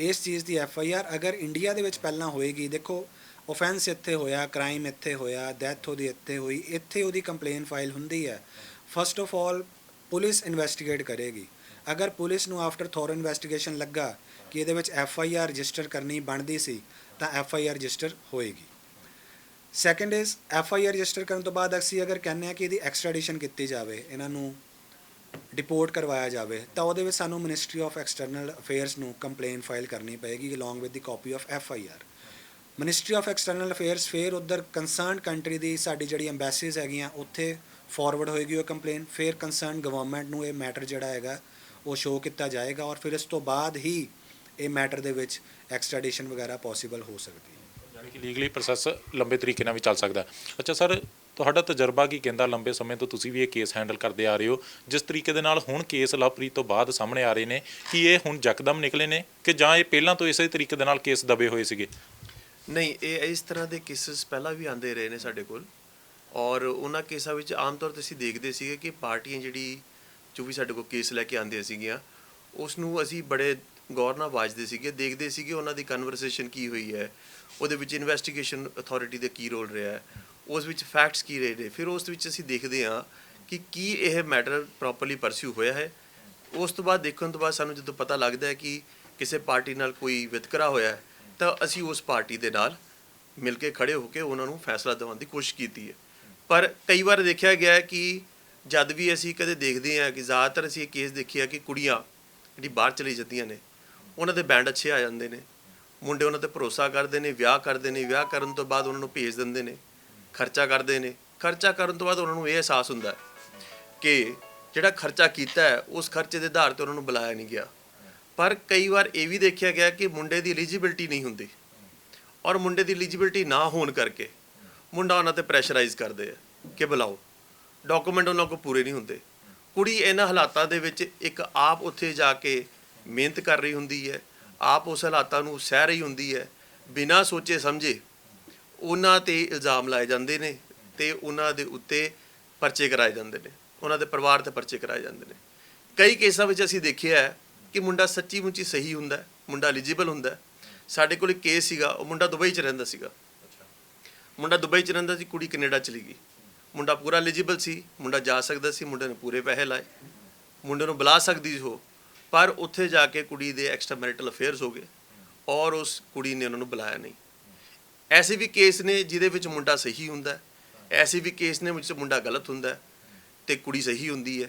ਇਸ ਚੀਜ਼ ਦੀ FIR ਅਗਰ ਇੰਡੀਆ ਦੇ ਵਿੱਚ ਪਹਿਲਾਂ ਹੋਏਗੀ। ਦੇਖੋ, ਓਫੈਂਸ ਇੱਥੇ ਹੋਇਆ, ਕ੍ਰਾਈਮ ਇੱਥੇ ਹੋਇਆ, ਡੈਥ ਉਹਦੀ ਇੱਥੇ ਹੋਈ, ਇੱਥੇ ਉਹਦੀ ਕੰਪਲੇਨ ਫਾਈਲ ਹੁੰਦੀ ਹੈ। First of all police investigate ਕਰੇਗੀ। ਅਗਰ ਪੁਲਿਸ ਨੂੰ ਆਫਟਰ ਥੋਰ ਇਨਵੈਸਟੀਗੇਸ਼ਨ ਲੱਗਾ ਕਿ ਇਹਦੇ ਵਿੱਚ FIR ਰਜਿਸਟਰ ਕਰਨੀ ਬਣਦੀ ਸੀ ਤਾਂ FIR ਰਜਿਸਟਰ ਹੋਏਗੀ। ਸੈਕੰਡ ਇਜ਼ FIR ਰਜਿਸਟਰ ਕਰਨ ਤੋਂ ਬਾਅਦ ਅਸੀਂ ਅਗਰ ਕਹਿੰਦੇ ਹਾਂ ਕਿ ਇਹਦੀ ਐਕਸਟ੍ਰੈਡੀਸ਼ਨ ਕੀਤੀ ਜਾਵੇ, ਇਹਨਾਂ ਨੂੰ ਡਿਪੋਰਟ ਕਰਵਾਇਆ ਜਾਵੇ, ਤਾਂ ਉਹਦੇ ਵਿੱਚ ਸਾਨੂੰ ਮਿਨਿਸਟਰੀ ਆਫ ਐਕਸਟਰਨਲ ਅਫੇਅਰਸ ਨੂੰ ਕੰਪਲੇਨ ਫਾਈਲ ਕਰਨੀ ਪਏਗੀ along with the copy of FIR। Ministry of external affairs ਫਿਰ ਉੱਧਰ ਕੰਸਰਨਡ ਕੰਟਰੀ ਦੀ ਸਾਡੀ ਜਿਹੜੀ ਐਮਬੈਸੀਜ਼ ਹੈਗੀਆਂ ਉੱਥੇ ਫਾਰਵਰਡ ਹੋਏਗੀ ਉਹ ਕੰਪਲੇਨ। ਫਿਰ ਕੰਸਰਨ ਗਵਰਨਮੈਂਟ ਨੂੰ ਇਹ ਮੈਟਰ ਜਿਹੜਾ ਹੈਗਾ ਉਹ ਸ਼ੋਅ ਕੀਤਾ ਜਾਏਗਾ ਔਰ ਫਿਰ ਇਸ ਤੋਂ ਬਾਅਦ ਹੀ ਇਹ ਮੈਟਰ ਦੇ ਵਿੱਚ ਐਕਸਟ੍ਰੈਡੀਸ਼ਨ ਵਗੈਰਾ ਪੋਸੀਬਲ ਹੋ ਸਕਦੀ ਹੈ। ਯਾਨੀ ਕਿ ਲੀਗਲੀ ਪ੍ਰੋਸੈਸ ਲੰਬੇ ਤਰੀਕੇ ਨਾਲ ਵੀ ਚੱਲ ਸਕਦਾ। ਅੱਛਾ ਸਰ, ਤੁਹਾਡਾ ਤਜਰਬਾ ਕੀ ਕਹਿੰਦਾ? ਲੰਬੇ ਸਮੇਂ ਤੋਂ ਤੁਸੀਂ ਵੀ ਇਹ ਕੇਸ ਹੈਂਡਲ ਕਰਦੇ ਆ ਰਹੇ ਹੋ। ਜਿਸ ਤਰੀਕੇ ਦੇ ਨਾਲ ਹੁਣ ਕੇਸ ਲਵਪ੍ਰੀਤ ਤੋਂ ਬਾਅਦ ਸਾਹਮਣੇ ਆ ਰਹੇ ਨੇ, ਕਿ ਇਹ ਹੁਣ ਯਕਦਮ ਨਿਕਲੇ ਨੇ ਕਿ ਜਾਂ ਇਹ ਪਹਿਲਾਂ ਤੋਂ ਇਸੇ ਤਰੀਕੇ ਦੇ ਨਾਲ ਕੇਸ ਦਬੇ ਹੋਏ ਸੀਗੇ? ਨਹੀਂ, ਇਹ ਇਸ ਤਰ੍ਹਾਂ ਦੇ ਕੇਸਿਸ ਪਹਿਲਾਂ ਵੀ ਆਉਂਦੇ ਰਹੇ ਨੇ ਸਾਡੇ ਕੋਲ, ਔਰ ਉਹਨਾਂ ਕੇਸਾਂ ਵਿੱਚ ਆਮ ਤੌਰ 'ਤੇ ਅਸੀਂ ਦੇਖਦੇ ਸੀਗੇ ਕਿ ਪਾਰਟੀਆਂ ਜਿਹੜੀ ਜੋ ਵੀ ਸਾਡੇ ਕੋਲ ਕੇਸ ਲੈ ਕੇ ਆਉਂਦੀਆਂ ਸੀਗੀਆਂ ਉਸ ਨੂੰ ਅਸੀਂ ਬੜੇ ਗੌਰ ਨਾਲ ਵਾਚਦੇ ਸੀਗੇ, ਦੇਖਦੇ ਸੀਗੇ ਉਹਨਾਂ ਦੀ ਕਨਵਰਸੇਸ਼ਨ ਕੀ ਹੋਈ ਹੈ, ਉਹਦੇ ਵਿੱਚ ਇਨਵੈਸਟੀਗੇਸ਼ਨ ਅਥਾਰਟੀ ਦਾ ਕੀ ਰੋਲ ਰਿਹਾ ਹੈ, ਉਸ ਵਿੱਚ ਫੈਕਟਸ ਕੀ ਰਹੇ ਨੇ। ਫਿਰ ਉਸ ਵਿੱਚ ਅਸੀਂ ਦੇਖਦੇ ਹਾਂ ਕਿ ਕੀ ਇਹ ਮੈਟਰ ਪ੍ਰੋਪਰਲੀ ਪਰਸਿਊ ਹੋਇਆ ਹੈ। ਉਸ ਤੋਂ ਬਾਅਦ ਦੇਖਣ ਤੋਂ ਬਾਅਦ ਸਾਨੂੰ ਜਦੋਂ ਪਤਾ ਲੱਗਦਾ ਹੈ ਕਿ ਕਿਸੇ ਪਾਰਟੀ ਨਾਲ ਕੋਈ ਵਿਤਕਰਾ ਹੋਇਆ ਹੈ ਤਾਂ ਅਸੀਂ ਉਸ ਪਾਰਟੀ ਦੇ ਨਾਲ ਮਿਲ ਕੇ ਖੜੇ ਹੋ ਕੇ ਉਹਨਾਂ ਨੂੰ ਫੈਸਲਾ ਦਿਵਾਉਣ ਦੀ ਕੋਸ਼ਿਸ਼ ਕੀਤੀ ਹੈ। ਪਰ ਕਈ ਵਾਰ ਦੇਖਿਆ ਗਿਆ ਹੈ ਕਿ ਜਦ ਵੀ ਅਸੀਂ ਕਦੇ ਦੇਖਦੇ ਹਾਂ ਕਿ ਜ਼ਿਆਦਾਤਰ ਅਸੀਂ ਇਹ ਕੇਸ ਦੇਖਿਆ ਕਿ ਕੁੜੀਆਂ ਜਿਹੜੀ ਬਾਹਰ ਚਲੀ ਜਾਂਦੀਆਂ ਨੇ ਉਹਨਾਂ ਦੇ ਬੈਂਡ ਅੱਛੇ ਆ ਜਾਂਦੇ ਨੇ, ਮੁੰਡੇ ਉਹਨਾਂ 'ਤੇ ਭਰੋਸਾ ਕਰਦੇ ਨੇ, ਵਿਆਹ ਕਰਦੇ ਨੇ, ਵਿਆਹ ਕਰਨ ਤੋਂ ਬਾਅਦ ਉਹਨਾਂ ਨੂੰ ਭੇਜ ਦਿੰਦੇ ਨੇ, ਖਰਚਾ ਕਰਦੇ ਨੇ। ਖਰਚਾ ਕਰਨ ਤੋਂ ਬਾਅਦ ਉਹਨਾਂ ਨੂੰ ਇਹ ਅਹਿਸਾਸ ਹੁੰਦਾ ਕਿ ਜਿਹੜਾ ਖਰਚਾ ਕੀਤਾ ਹੈ ਉਸ ਖਰਚੇ ਦੇ ਆਧਾਰ 'ਤੇ ਉਹਨਾਂ ਨੂੰ ਬੁਲਾਇਆ ਨਹੀਂ ਗਿਆ। ਪਰ ਕਈ ਵਾਰ ਇਹ ਵੀ ਦੇਖਿਆ ਗਿਆ ਕਿ ਮੁੰਡੇ ਦੀ ਐਲੀਜੀਬਿਲਟੀ ਨਹੀਂ ਹੁੰਦੀ, ਔਰ ਮੁੰਡੇ ਦੀ ਐਲੀਜੀਬਿਲਟੀ ਨਾ ਹੋਣ ਕਰਕੇ ਮੁੰਡਾ ਉਹਨਾਂ 'ਤੇ ਪ੍ਰੈਸ਼ਰਾਈਜ਼ ਕਰਦੇ ਆ ਕਿ ਬੁਲਾਓ, ਡਾਕੂਮੈਂਟ ਉਹਨਾਂ ਕੋਲ ਪੂਰੇ ਨਹੀਂ ਹੁੰਦੇ। ਕੁੜੀ ਇਹਨਾਂ ਹਾਲਾਤਾਂ ਦੇ ਵਿੱਚ ਇੱਕ ਆਪ ਉੱਥੇ ਜਾ ਕੇ ਮਿਹਨਤ ਕਰ ਰਹੀ ਹੁੰਦੀ ਹੈ, ਆਪ ਉਸ ਹਾਲਾਤਾਂ ਨੂੰ ਸਹਿ ਰਹੀ ਹੁੰਦੀ ਹੈ, ਬਿਨਾਂ ਸੋਚੇ ਸਮਝੇ ਉਹਨਾਂ 'ਤੇ ਇਲਜ਼ਾਮ ਲਾਏ ਜਾਂਦੇ ਨੇ ਅਤੇ ਉਹਨਾਂ ਦੇ ਉੱਤੇ ਪਰਚੇ ਕਰਾਏ ਜਾਂਦੇ ਨੇ, ਉਹਨਾਂ ਦੇ ਪਰਿਵਾਰ 'ਤੇ ਪਰਚੇ ਕਰਾਏ ਜਾਂਦੇ ਨੇ। ਕਈ ਕੇਸਾਂ ਵਿੱਚ ਅਸੀਂ ਦੇਖਿਆ ਹੈ ਕਿ ਮੁੰਡਾ ਸੱਚੀ ਮੁੱਚੀ ਸਹੀ ਹੁੰਦਾ, ਮੁੰਡਾ ਐਲੀਜੀਬਲ ਹੁੰਦਾ। ਸਾਡੇ ਕੋਲ ਇੱਕ ਕੇਸ ਸੀਗਾ, ਉਹ ਮੁੰਡਾ ਦੁਬਈ 'ਚ ਰਹਿੰਦਾ ਸੀਗਾ, ਮੁੰਡਾ ਦੁਬਈ 'ਚ ਰਹਿੰਦਾ ਸੀ, ਕੁੜੀ ਕੈਨੇਡਾ ਚਲੀ ਗਈ। ਮੁੰਡਾ ਪੂਰਾ ਐਲੀਜੀਬਲ ਸੀ, ਮੁੰਡਾ ਜਾ ਸਕਦਾ ਸੀ, ਮੁੰਡੇ ਨੇ ਪੂਰੇ ਪੈਸੇ ਲਾਏ, ਮੁੰਡੇ ਨੂੰ ਬੁਲਾ ਸਕਦੀ ਸੀ ਉਹ, ਪਰ ਉੱਥੇ ਜਾ ਕੇ ਕੁੜੀ ਦੇ ਐਕਸਟਰਾ ਮੈਰਿਟਲ ਅਫੇਅਰਸ ਹੋ ਗਏ ਔਰ ਉਸ ਕੁੜੀ ਨੇ ਉਹਨਾਂ ਨੂੰ ਬੁਲਾਇਆ ਨਹੀਂ। ਐਸੇ ਵੀ ਕੇਸ ਨੇ ਜਿਹਦੇ ਵਿੱਚ ਮੁੰਡਾ ਸਹੀ ਹੁੰਦਾ, ਐਸੇ ਵੀ ਕੇਸ ਨੇ ਵਿੱਚ ਮੁੰਡਾ ਗਲਤ ਹੁੰਦਾ ਅਤੇ ਕੁੜੀ ਸਹੀ ਹੁੰਦੀ ਹੈ।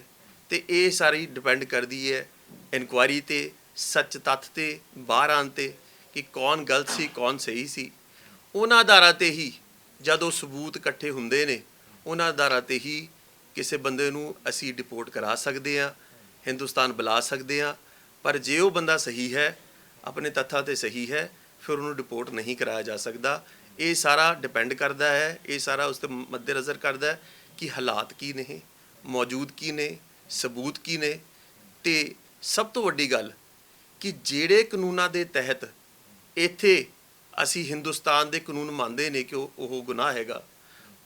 ਅਤੇ ਇਹ ਸਾਰੀ ਡਿਪੈਂਡ ਕਰਦੀ ਹੈ ਇਨਕੁਆਇਰੀ 'ਤੇ, ਸੱਚ ਤੱਥ 'ਤੇ, ਬਾਹਰ ਆਉਣ 'ਤੇ ਕਿ ਕੌਣ ਗਲਤ ਸੀ ਕੌਣ ਸਹੀ ਸੀ। ਉਹਨਾਂ ਆਧਾਰਾਂ 'ਤੇ ਹੀ ਜਦੋਂ ਸਬੂਤ ਇਕੱਠੇ ਹੁੰਦੇ ਨੇ, ਉਹਨਾਂ ਆਧਾਰਾਂ 'ਤੇ ਹੀ ਕਿਸੇ ਬੰਦੇ ਨੂੰ ਅਸੀਂ ਡਿਪੋਰਟ ਕਰਾ ਸਕਦੇ ਹਾਂ, ਹਿੰਦੁਸਤਾਨ ਬੁਲਾ ਸਕਦੇ ਹਾਂ। ਪਰ ਜੇ ਉਹ ਬੰਦਾ ਸਹੀ ਹੈ, ਆਪਣੇ ਤੱਥਾਂ 'ਤੇ ਸਹੀ ਹੈ, ਫਿਰ ਉਹਨੂੰ ਡਿਪੋਰਟ ਨਹੀਂ ਕਰਾਇਆ ਜਾ ਸਕਦਾ। ਇਹ ਸਾਰਾ ਡਿਪੈਂਡ ਕਰਦਾ ਹੈ, ਇਹ ਸਾਰਾ ਉਸ 'ਤੇ ਮੱਦੇਨਜ਼ਰ ਕਰਦਾ ਹੈ ਕਿ ਹਾਲਾਤ ਕੀ ਨੇ, ਮੌਜੂਦ ਕੀ ਨੇ, ਸਬੂਤ ਕੀ ਨੇ, ਅਤੇ ਸਭ ਤੋਂ ਵੱਡੀ ਗੱਲ ਕਿ ਜਿਹੜੇ ਕਾਨੂੰਨਾਂ ਦੇ ਤਹਿਤ ਇੱਥੇ ਅਸੀਂ ਹਿੰਦੁਸਤਾਨ ਦੇ ਕਾਨੂੰਨ ਮੰਨਦੇ ਨੇ ਕਿ ਉਹ ਗੁਨਾਹ ਹੈਗਾ,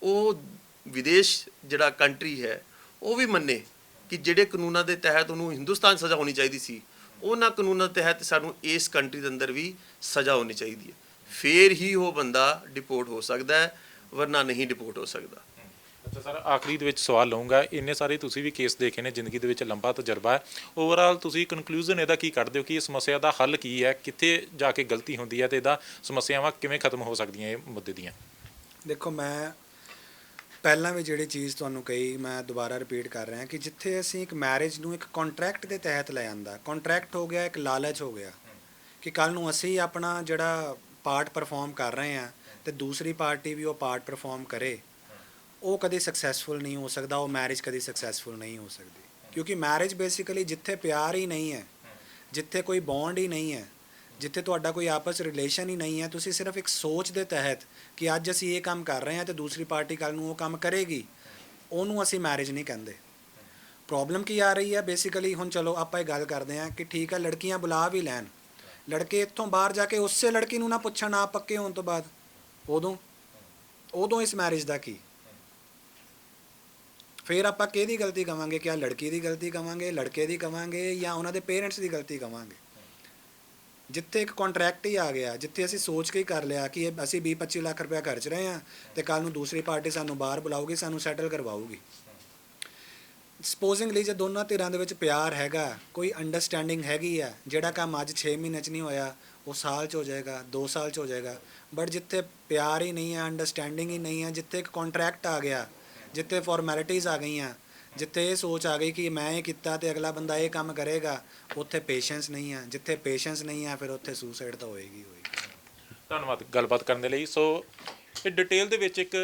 ਉਹ ਵਿਦੇਸ਼ ਜਿਹੜਾ ਕੰਟਰੀ ਹੈ ਉਹ ਵੀ ਮੰਨੇ ਕਿ ਜਿਹੜੇ ਕਾਨੂੰਨਾਂ ਦੇ ਤਹਿਤ ਉਹਨੂੰ ਹਿੰਦੁਸਤਾਨ ਸਜ਼ਾ ਹੋਣੀ ਚਾਹੀਦੀ ਸੀ, ਉਹਨਾਂ ਕਾਨੂੰਨਾਂ ਤਹਿਤ ਸਾਨੂੰ ਇਸ ਕੰਟਰੀ ਦੇ ਅੰਦਰ ਵੀ ਸਜ਼ਾ ਹੋਣੀ ਚਾਹੀਦੀ ਹੈ। ਫਿਰ ਹੀ ਉਹ ਬੰਦਾ ਡਿਪੋਰਟ ਹੋ ਸਕਦਾ ਹੈ, ਵਰਨਾ ਨਹੀਂ ਡਿਪੋਰਟ ਹੋ ਸਕਦਾ। ਅੱਛਾ ਸਰ, ਆਖਰੀ ਦੇ ਵਿੱਚ ਸਵਾਲ ਲਊਂਗਾ। ਇੰਨੇ ਸਾਰੇ ਤੁਸੀਂ ਵੀ ਕੇਸ ਦੇਖੇ ਨੇ, ਜ਼ਿੰਦਗੀ ਦੇ ਵਿੱਚ ਲੰਬਾ ਤਜਰਬਾ ਹੈ। ਓਵਰਆਲ ਤੁਸੀਂ ਕਨਕਲੂਜਨ ਇਹਦਾ ਕੀ ਕੱਢਦੇ ਹੋ ਕਿ ਇਸ ਸਮੱਸਿਆ ਦਾ ਹੱਲ ਕੀ ਹੈ, ਕਿੱਥੇ ਜਾ ਕੇ ਗਲਤੀ ਹੁੰਦੀ ਹੈ ਅਤੇ ਇਹਦਾ ਸਮੱਸਿਆਵਾਂ ਕਿਵੇਂ ਖਤਮ ਹੋ ਸਕਦੀਆਂ ਇਹ ਮੁੱਦੇ ਦੀਆਂ? ਦੇਖੋ, ਮੈਂ ਪਹਿਲਾਂ ਵੀ ਜਿਹੜੀ ਚੀਜ਼ ਤੁਹਾਨੂੰ ਕਹੀ ਮੈਂ ਦੁਬਾਰਾ ਰਿਪੀਟ ਕਰ ਰਿਹਾ ਕਿ ਜਿੱਥੇ ਅਸੀਂ ਇੱਕ ਮੈਰਿਜ ਨੂੰ ਇੱਕ ਕੰਟਰੈਕਟ ਦੇ ਤਹਿਤ ਲੈ ਆਂਦਾ, ਕੰਟਰੈਕਟ ਹੋ ਗਿਆ, ਇੱਕ ਲਾਲਚ ਹੋ ਗਿਆ ਕਿ ਕੱਲ੍ਹ ਨੂੰ ਅਸੀਂ ਆਪਣਾ ਜਿਹੜਾ ਪਾਰਟ ਪਰਫਾਰਮ ਕਰ ਰਹੇ ਹਾਂ ਅਤੇ ਦੂਸਰੀ ਪਾਰਟੀ ਵੀ ਉਹ ਪਾਰਟ ਪਰਫਾਰਮ ਕਰੇ, ਉਹ ਕਦੇ ਸਕਸੈਸਫੁਲ ਨਹੀਂ ਹੋ ਸਕਦਾ, ਉਹ ਮੈਰਿਜ ਕਦੇ ਸਕਸੈਸਫੁਲ ਨਹੀਂ ਹੋ ਸਕਦੀ। ਕਿਉਂਕਿ ਮੈਰਿਜ ਬੇਸਿਕਲੀ ਜਿੱਥੇ ਪਿਆਰ ਹੀ ਨਹੀਂ ਹੈ, ਜਿੱਥੇ ਕੋਈ ਬੌਂਡ ਹੀ ਨਹੀਂ ਹੈ, ਜਿੱਥੇ ਤੁਹਾਡਾ ਕੋਈ ਆਪਸ ਰਿਲੇਸ਼ਨ ਹੀ ਨਹੀਂ ਹੈ, ਤੁਸੀਂ ਸਿਰਫ ਇੱਕ ਸੋਚ ਦੇ ਤਹਿਤ ਕਿ ਅੱਜ ਅਸੀਂ ਇਹ ਕੰਮ ਕਰ ਰਹੇ ਹਾਂ ਅਤੇ ਦੂਸਰੀ ਪਾਰਟੀ ਕੱਲ੍ਹ ਨੂੰ ਉਹ ਕੰਮ ਕਰੇਗੀ, ਉਹਨੂੰ ਅਸੀਂ ਮੈਰਿਜ ਨਹੀਂ ਕਹਿੰਦੇ। ਪ੍ਰੋਬਲਮ ਕੀ ਆ ਰਹੀ ਹੈ ਬੇਸਿਕਲੀ, ਹੁਣ ਚਲੋ ਆਪਾਂ ਇਹ ਗੱਲ ਕਰਦੇ ਹਾਂ ਕਿ ਠੀਕ ਹੈ ਲੜਕੀਆਂ ਬੁਲਾ ਵੀ ਲੈਣ, ਲੜਕੇ ਇੱਥੋਂ ਬਾਹਰ ਜਾ ਕੇ ਉਸੇ ਲੜਕੀ ਨੂੰ ਨਾ ਪੁੱਛਣ ਆਪ ਪੱਕੇ ਹੋਣ ਤੋਂ ਬਾਅਦ, ਉਦੋਂ ਇਸ ਮੈਰਿਜ ਦਾ ਕੀ? ਫਿਰ ਆਪਾਂ ਕਿਹਦੀ ਗਲਤੀ ਕਵਾਂਗੇ? ਕਿਆ ਲੜਕੀ ਦੀ ਗਲਤੀ ਕਵਾਂਗੇ, ਲੜਕੇ ਦੀ ਕਵਾਂਗੇ, ਜਾਂ ਉਹਨਾਂ ਦੇ ਪੇਰੈਂਟਸ ਦੀ ਗਲਤੀ ਕਵਾਂਗੇ? ਜਿੱਥੇ ਇੱਕ ਕੰਟਰੈਕਟ ਹੀ ਆ ਗਿਆ, ਜਿੱਥੇ ਅਸੀਂ ਸੋਚ ਕੇ ਹੀ ਕਰ ਲਿਆ ਕਿ ਅਸੀਂ 20-25 ਲੱਖ ਰੁਪਇਆ ਖਰਚ ਰਹੇ ਹਾਂ ਅਤੇ ਕੱਲ੍ਹ ਨੂੰ ਦੂਸਰੀ ਪਾਰਟੀ ਸਾਨੂੰ ਬਾਹਰ ਬੁਲਾਊਗੀ, ਸਾਨੂੰ ਸੈਟਲ ਕਰਵਾਊਗੀ। ਸਪੋਜ਼ਿੰਗਲੀ ਜੇ ਦੋਨਾਂ ਧਿਰਾਂ ਦੇ ਵਿੱਚ ਪਿਆਰ ਹੈਗਾ, ਕੋਈ ਅੰਡਰਸਟੈਂਡਿੰਗ ਹੈਗੀ ਆ, ਜਿਹੜਾ ਕੰਮ ਅੱਜ 6 ਮਹੀਨੇ 'ਚ ਨਹੀਂ ਹੋਇਆ ਉਹ ਸਾਲ 'ਚ ਹੋ ਜਾਏਗਾ, 2 ਸਾਲ 'ਚ ਹੋ ਜਾਏਗਾ। ਬਟ ਜਿੱਥੇ ਪਿਆਰ ਹੀ ਨਹੀਂ ਹੈ, ਅੰਡਰਸਟੈਂਡਿੰਗ ਹੀ ਨਹੀਂ ਹੈ, ਜਿੱਥੇ ਇੱਕ ਕੰਟਰੈਕਟ ਆ ਗਿਆ, ਜਿੱਥੇ ਫਾਰਮੈਲਿਟੀਜ਼ ਆ ਗਈਆਂ, ਜਿੱਥੇ ਇਹ ਸੋਚ ਆ ਗਈ ਕਿ ਮੈਂ ਇਹ ਕੀਤਾ ਤੇ ਅਗਲਾ ਬੰਦਾ ਇਹ ਕੰਮ ਕਰੇਗਾ, ਉੱਥੇ ਪੇਸ਼ੈਂਸ ਨਹੀਂ ਹੈ। ਜਿੱਥੇ ਪੇਸ਼ੈਂਸ ਨਹੀਂ ਹੈ ਫਿਰ ਉੱਥੇ ਸੁਸਾਈਡ ਤਾਂ ਹੋਏਗੀ ਹੋਏਗੀ। ਧੰਨਵਾਦ ਗੱਲਬਾਤ ਕਰਨ ਦੇ ਲਈ। ਸੋ ਇਹ ਡਿਟੇਲ ਦੇ ਵਿੱਚ ਇੱਕ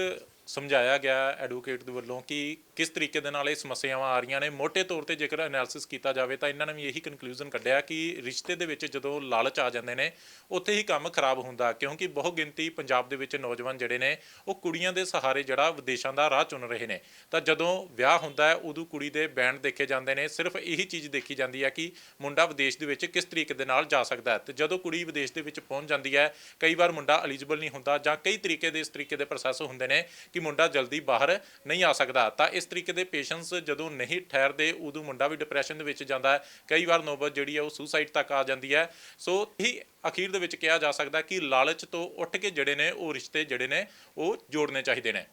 ਸਮਝਾਇਆ ਗਿਆ ਐਡਵੋਕੇਟ ਦੇ ਵੱਲੋਂ ਕਿ ਕਿਸ ਤਰੀਕੇ ਦੇ ਨਾਲ ਇਹ ਸਮੱਸਿਆਵਾਂ ਆ ਰਹੀਆਂ ਨੇ। ਮੋਟੇ ਤੌਰ ਤੇ ਜੇਕਰ ਐਨਾਲਿਸਿਸ ਕੀਤਾ ਜਾਵੇ ਤਾਂ ਇਹਨਾਂ ਨੇ ਵੀ ਇਹੀ ਕਨਕਲੂਜਨ ਕੱਢਿਆ ਕਿ ਰਿਸ਼ਤੇ ਦੇ ਵਿੱਚ ਜਦੋਂ ਲਾਲਚ ਆ ਜਾਂਦੇ ਨੇ ਉੱਥੇ ਹੀ ਕੰਮ ਖਰਾਬ ਹੁੰਦਾ, ਕਿਉਂਕਿ ਬਹੁਤ ਗਿਣਤੀ ਪੰਜਾਬ ਦੇ ਵਿੱਚ ਨੌਜਵਾਨ ਜਿਹੜੇ ਨੇ ਉਹ ਕੁੜੀਆਂ ਦੇ ਸਹਾਰੇ ਜਿਹੜਾ ਵਿਦੇਸ਼ਾਂ ਦਾ ਰਾਹ ਚੁਣ ਰਹੇ ਨੇ। ਤਾਂ ਜਦੋਂ ਵਿਆਹ ਹੁੰਦਾ ਹੈ ਉਦੋਂ ਕੁੜੀ ਦੇ ਬੈਂਡ ਦੇਖੇ ਜਾਂਦੇ ਨੇ, ਸਿਰਫ ਇਹੀ ਚੀਜ਼ ਦੇਖੀ ਜਾਂਦੀ ਹੈ ਕਿ ਮੁੰਡਾ ਵਿਦੇਸ਼ ਦੇ ਵਿੱਚ ਕਿਸ ਤਰੀਕੇ ਦੇ ਨਾਲ ਜਾ ਸਕਦਾ ਹੈ। ਤੇ ਜਦੋਂ ਕੁੜੀ ਵਿਦੇਸ਼ ਦੇ ਵਿੱਚ ਪਹੁੰਚ ਜਾਂਦੀ ਹੈ, ਕਈ ਵਾਰ ਮੁੰਡਾ ਐਲੀਜੀਬਲ ਨਹੀਂ ਹੁੰਦਾ ਜਾਂ ਕਈ ਤਰੀਕੇ ਦੇ ਇਸ ਤਰੀਕੇ ਦੇ ਪ੍ਰੋਸੈਸ ਹੁੰਦੇ ਨੇ ਕਿ ਮੁੰਡਾ ਜਲਦੀ ਬਾਹਰ ਨਹੀਂ ਆ ਸਕਦਾ। ਤਾਂ ਇਸ ਤਰੀਕੇ ਦੇ ਪੇਸ਼ੈਂਟਸ ਜਦੋਂ ਨਹੀਂ ਠਹਿਰਦੇ ਉਦੋਂ ਮੁੰਡਾ ਵੀ ਡਿਪਰੈਸ਼ਨ ਦੇ ਵਿੱਚ ਜਾਂਦਾ ਹੈ, ਕਈ ਵਾਰ ਨੌਬਤ ਜਿਹੜੀ ਹੈ ਉਹ ਸੁਸਾਈਡ ਤੱਕ ਆ ਜਾਂਦੀ ਹੈ। ਸੋ ਇਹੀ ਅਖੀਰ ਦੇ ਵਿੱਚ ਕਿਹਾ ਜਾ ਸਕਦਾ ਕਿ ਲਾਲਚ ਤੋਂ ਉੱਠ ਕੇ ਜਿਹੜੇ ਨੇ ਉਹ ਰਿਸ਼ਤੇ ਜਿਹੜੇ ਨੇ ਉਹ ਜੋੜਨੇ ਚਾਹੀਦੇ ਨੇ।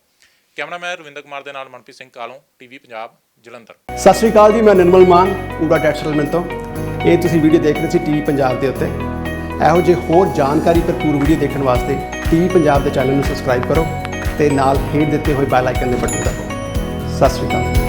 ਕੈਮਰਾਮੈਨ ਰਵਿੰਦਰ ਕੁਮਾਰ ਦੇ ਨਾਲ ਮਨਪ੍ਰੀਤ ਸਿੰਘ ਕਾਲੋਂ, ਟੀਵੀ ਪੰਜਾਬ, ਜਲੰਧਰ। ਸਤਿ ਸ਼੍ਰੀ ਅਕਾਲ ਜੀ, ਮੈਂ ਨਿਰਮਲ ਮਾਨ ਊੜਾ ਟੈਕਸ ਸੈਟਲਮੈਂਟ ਤੋਂ। ਇਹ ਤੁਸੀਂ ਵੀਡੀਓ ਦੇਖ ਰਹੇ ਸੀ ਟੀਵੀ ਪੰਜਾਬ ਦੇ ਉੱਤੇ। ਇਹੋ ਜਿਹੇ ਹੋਰ ਜਾਣਕਾਰੀ ਭਰਪੂਰ ਵੀਡੀਓ ਦੇਖਣ ਵਾਸਤੇ ਟੀਵੀ ਪੰਜਾਬ ਦੇ ਚੈਨਲ ਨੂੰ ਸਬਸਕ੍ਰਾਈਬ ਕਰੋ ਤੇ ਨਾਲ ਹੇਠ ਦਿੱਤੇ ਹੋਏ ਬੈਲ ਆਈਕਨ ਦੇ ਬਟਨ ਦਬਾਓ। ਸਤਿ ਸ਼੍ਰੀ ਅਕਾਲ।